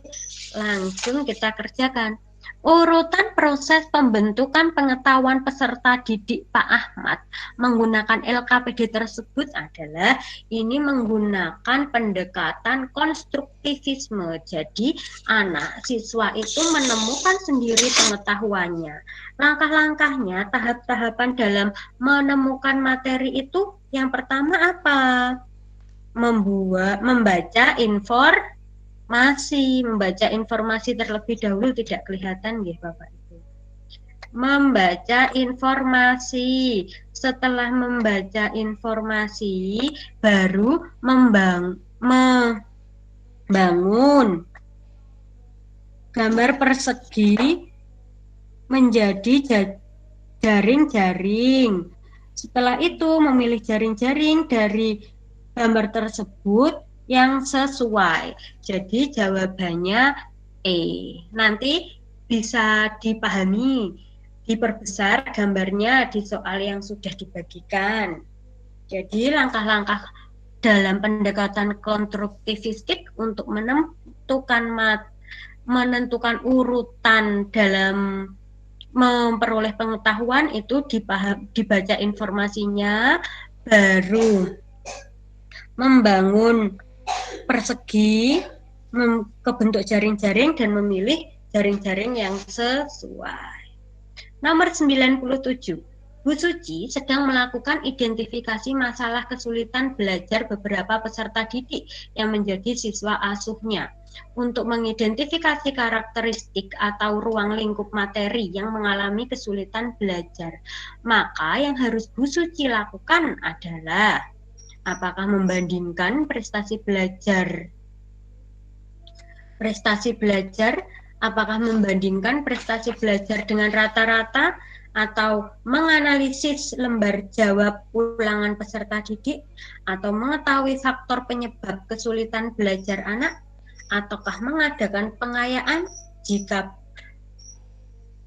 langsung kita kerjakan. Urutan proses pembentukan pengetahuan peserta didik Pak Ahmad menggunakan LKPD tersebut adalah ini menggunakan pendekatan konstruktivisme. Jadi anak siswa itu menemukan sendiri pengetahuannya. Langkah-langkahnya, tahap-tahapan dalam menemukan materi itu yang pertama apa? Membaca informasi terlebih dahulu, tidak kelihatan nggih Bapak Ibu. Membaca informasi. Setelah membaca informasi baru membangun gambar persegi menjadi jaring-jaring. Setelah itu memilih jaring-jaring dari gambar tersebut yang sesuai. Jadi jawabannya E. Nanti bisa dipahami, diperbesar gambarnya di soal yang sudah dibagikan. Jadi langkah-langkah dalam pendekatan konstruktivistik untuk menentukan urutan dalam memperoleh pengetahuan itu dibaca informasinya, baru membangun persegi, kebentuk jaring-jaring dan memilih jaring-jaring yang sesuai. Nomor 97. Bu Suci sedang melakukan identifikasi masalah kesulitan belajar beberapa peserta didik yang menjadi siswa asuhnya. Untuk mengidentifikasi karakteristik atau ruang lingkup materi yang mengalami kesulitan belajar, maka yang harus Bu Suci lakukan adalah apakah membandingkan prestasi belajar, apakah membandingkan prestasi belajar dengan rata-rata, atau menganalisis lembar jawab ulangan peserta didik, atau mengetahui faktor penyebab kesulitan belajar anak, ataukah mengadakan pengayaan jika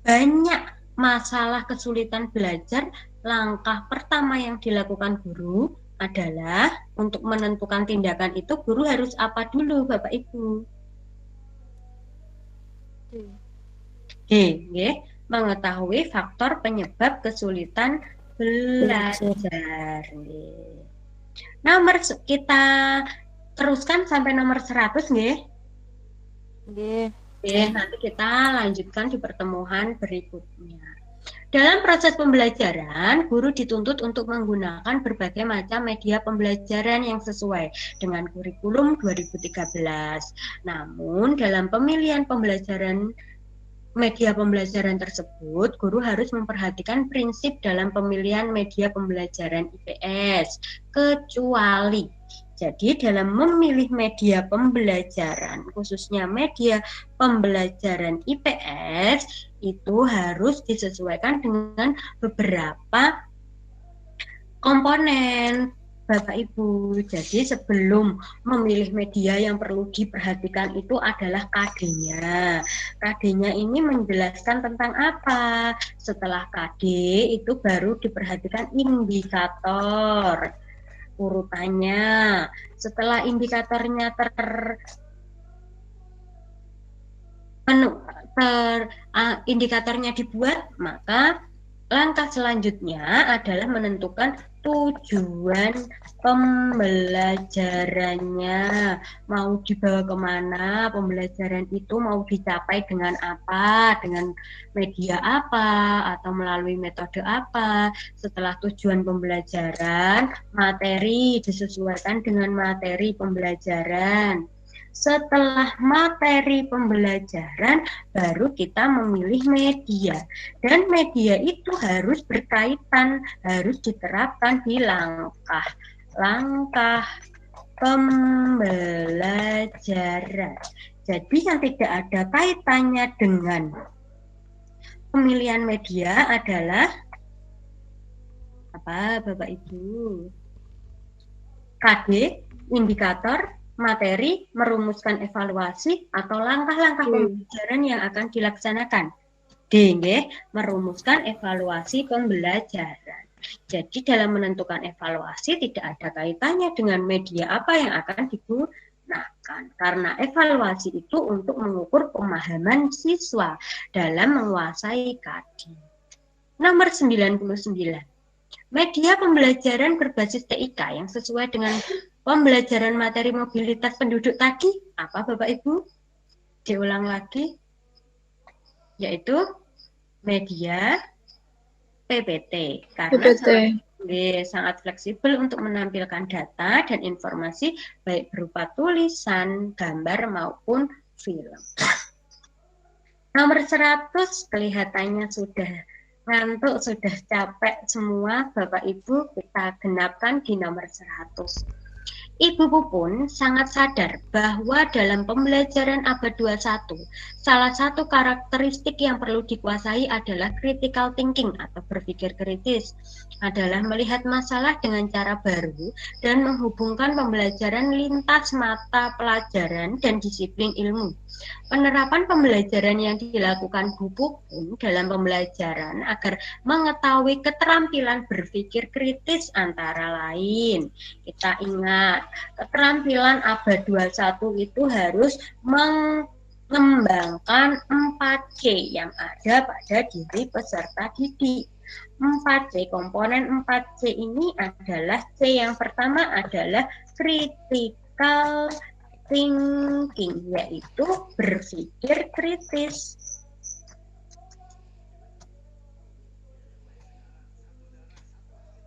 banyak masalah kesulitan belajar. Langkah pertama yang dilakukan guru adalah untuk menentukan tindakan itu guru harus apa dulu Bapak Ibu? Mengetahui faktor penyebab kesulitan belajar. Nomor kita teruskan sampai nomor 100 nggih. Nanti kita lanjutkan di pertemuan berikutnya. Dalam proses pembelajaran, guru dituntut untuk menggunakan berbagai macam media pembelajaran yang sesuai dengan kurikulum 2013. Namun, dalam pemilihan media pembelajaran tersebut, guru harus memperhatikan prinsip dalam pemilihan media pembelajaran IPS, kecuali jadi dalam memilih media pembelajaran, khususnya media pembelajaran IPS, itu harus disesuaikan dengan beberapa komponen Bapak Ibu. Jadi sebelum memilih media yang perlu diperhatikan itu adalah KD-nya. KD-nya ini menjelaskan tentang apa. Setelah KD itu baru diperhatikan indikator urutannya. Setelah indikatornya indikatornya dibuat, maka langkah selanjutnya adalah menentukan tujuan pembelajarannya, mau dibawa kemana pembelajaran itu, mau dicapai dengan apa, dengan media apa, atau melalui metode apa. Setelah tujuan pembelajaran, materi disesuaikan dengan materi pembelajaran. Setelah materi pembelajaran, baru kita memilih media. Dan media itu harus berkaitan, harus diterapkan di langkah pembelajaran. Jadi yang tidak ada kaitannya dengan pemilihan media adalah apa, Bapak Ibu? KD, indikator, materi, merumuskan evaluasi atau langkah-langkah pembelajaran yang akan dilaksanakan. D, merumuskan evaluasi pembelajaran. Jadi dalam menentukan evaluasi tidak ada kaitannya dengan media apa yang akan digunakan. Karena evaluasi itu untuk mengukur pemahaman siswa dalam menguasai KD. Nomor 99. Media pembelajaran berbasis TIK yang sesuai dengan pembelajaran materi mobilitas penduduk tadi, apa Bapak Ibu? Diulang lagi, yaitu media PPT. Karena sangat fleksibel untuk menampilkan data dan informasi baik berupa tulisan, gambar maupun film. Nomor 100 kelihatannya sudah ngantuk, sudah capek semua Bapak Ibu, kita genapkan di nomor 100. Ibu Pupun sangat sadar bahwa dalam pembelajaran abad 21, salah satu karakteristik yang perlu dikuasai adalah critical thinking atau berpikir kritis, adalah melihat masalah dengan cara baru dan menghubungkan pembelajaran lintas mata pelajaran dan disiplin ilmu. Penerapan pembelajaran yang dilakukan Bu Pupun dalam pembelajaran agar mengetahui keterampilan berpikir kritis antara lain. Kita ingat, keterampilan abad 21 itu harus mengembangkan 4C yang ada pada diri peserta didik. 4C, komponen 4C ini adalah C yang pertama adalah critical thinking, yaitu berpikir kritis.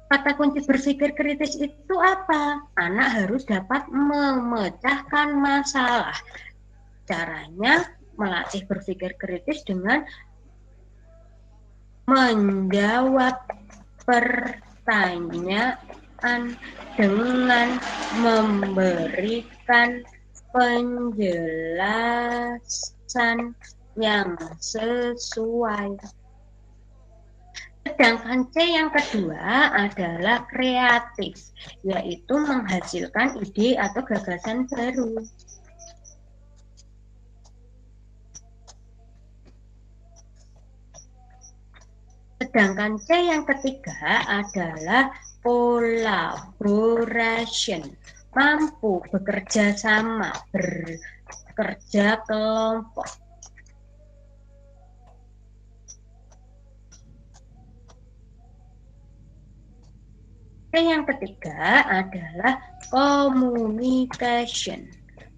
Kata kunci berpikir kritis itu apa? Anak harus dapat memecahkan masalah. Caranya melatih berpikir kritis dengan menjawab pertanyaan dengan memberikan penjelasan yang sesuai. Sedangkan C yang kedua adalah kreatif, yaitu menghasilkan ide atau gagasan baru. Sedangkan C yang ketiga adalah collaboration, mampu bekerja sama, bekerja kelompok. C yang ketiga adalah communication.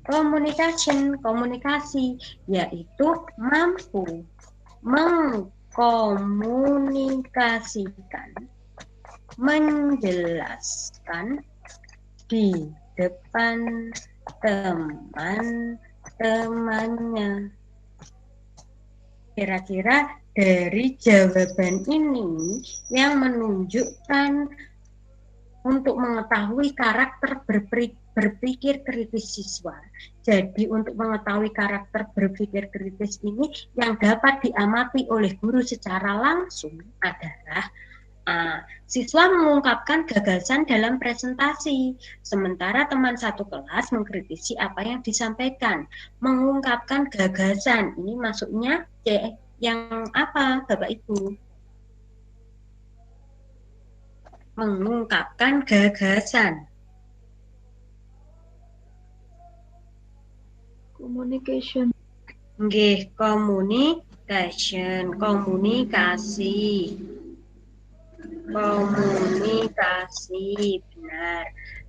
Komunikasi, yaitu mampu mengkomunikasikan, menjelaskan di depan teman-temannya. Kira-kira dari jawaban ini yang menunjukkan untuk mengetahui karakter berpikir kritis siswa. Jadi untuk mengetahui karakter berpikir kritis ini yang dapat diamati oleh guru secara langsung adalah siswa mengungkapkan gagasan dalam presentasi, sementara teman satu kelas mengkritisi apa yang disampaikan. Mengungkapkan gagasan, ini maksudnya yang apa Bapak Ibu? Mengungkapkan gagasan.
Communication.
Nggih, komunikasi, benar.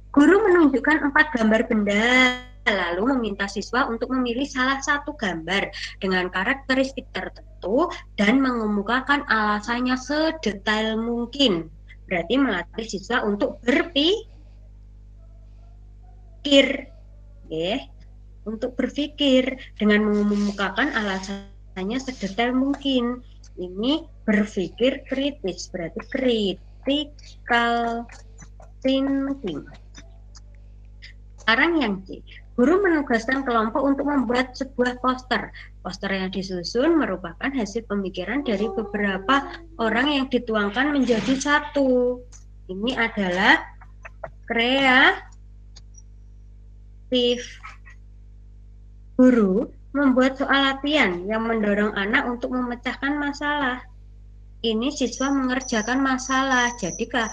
Guru menunjukkan 4 gambar benda, lalu meminta siswa untuk memilih salah satu gambar dengan karakteristik tertentu dan mengemukakan alasannya sedetail mungkin. Berarti melatih siswa untuk berpikir, untuk berpikir dengan mengemukakan alasannya sedetail mungkin. Ini berpikir kritis, berarti critical thinking. Sekarang yang C, guru menugaskan kelompok untuk membuat sebuah poster. Poster yang disusun merupakan hasil pemikiran dari beberapa orang yang dituangkan menjadi satu. Ini adalah aktif. Guru membuat soal latihan yang mendorong anak untuk memecahkan masalah. Ini siswa mengerjakan masalah, jadi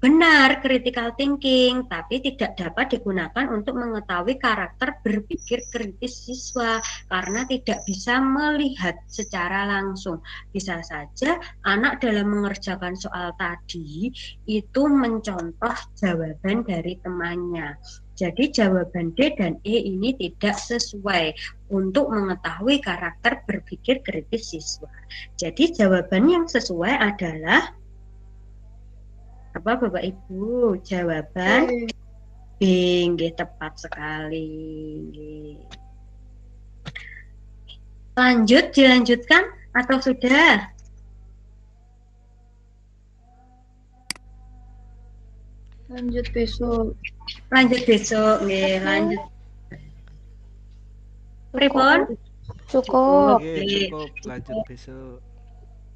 benar critical thinking, tapi tidak dapat digunakan untuk mengetahui karakter berpikir kritis siswa karena tidak bisa melihat secara langsung. Bisa saja anak dalam mengerjakan soal tadi itu mencontoh jawaban dari temannya. Jadi jawaban D dan E ini tidak sesuai untuk mengetahui karakter berpikir kritis siswa. Jadi jawaban yang sesuai adalah apa Bapak Ibu? Jawaban B, nggih, tepat sekali. Lanjut, dilanjutkan atau sudah?
Lanjut besok.
Lanjut besok, nggih, lanjut. Pripun?
Cukup.
Oke, cukup. Lanjut besok.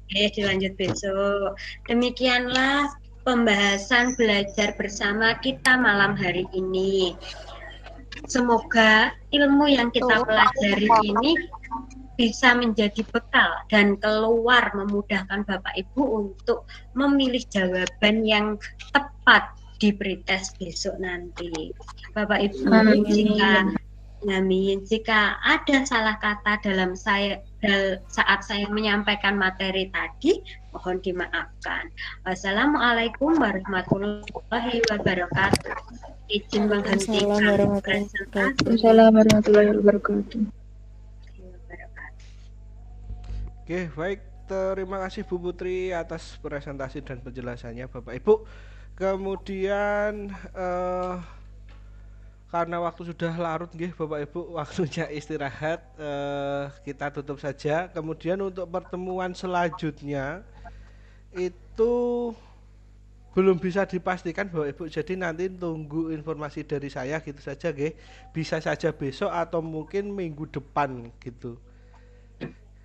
Oke, dilanjut besok. Demikianlah pembahasan belajar bersama kita malam hari ini. Semoga ilmu yang kita pelajari ini bisa menjadi bekal dan keluar memudahkan Bapak Ibu untuk memilih jawaban yang tepat di pretest besok nanti. Bapak Ibu, jika ada salah kata saat saya menyampaikan materi tadi, mohon dimaafkan. Wassalamualaikum warahmatullahi wabarakatuh. Izin menghentikan presentasi.
Assalamualaikum warahmatullahi wabarakatuh.
Oke, baik. Terima kasih Bu Putri atas presentasi dan penjelasannya Bapak Ibu. Kemudian karena waktu sudah larut nggih Bapak Ibu, waktunya istirahat, kita tutup saja. Kemudian untuk pertemuan selanjutnya itu belum bisa dipastikan Bapak Ibu. Jadi nanti tunggu informasi dari saya gitu saja nggih. Bisa saja besok atau mungkin minggu depan gitu.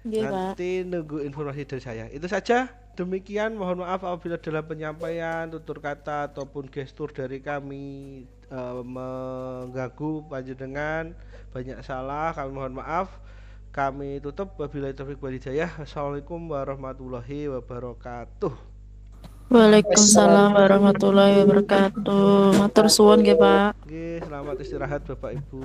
Nanti nunggu informasi dari saya. Itu saja. Demikian, mohon maaf apabila dalam penyampaian tutur kata ataupun gestur dari kami mengganggu panjenengan, banyak salah, kami mohon maaf. Kami tutup, wabillahi taufiq wal hidayah. Assalamualaikum warahmatullahi wabarakatuh.
Waalaikumsalam warahmatullahi wabarakatuh. Matur suwun nggih, Pak.
Nggih, selamat istirahat Bapak Ibu.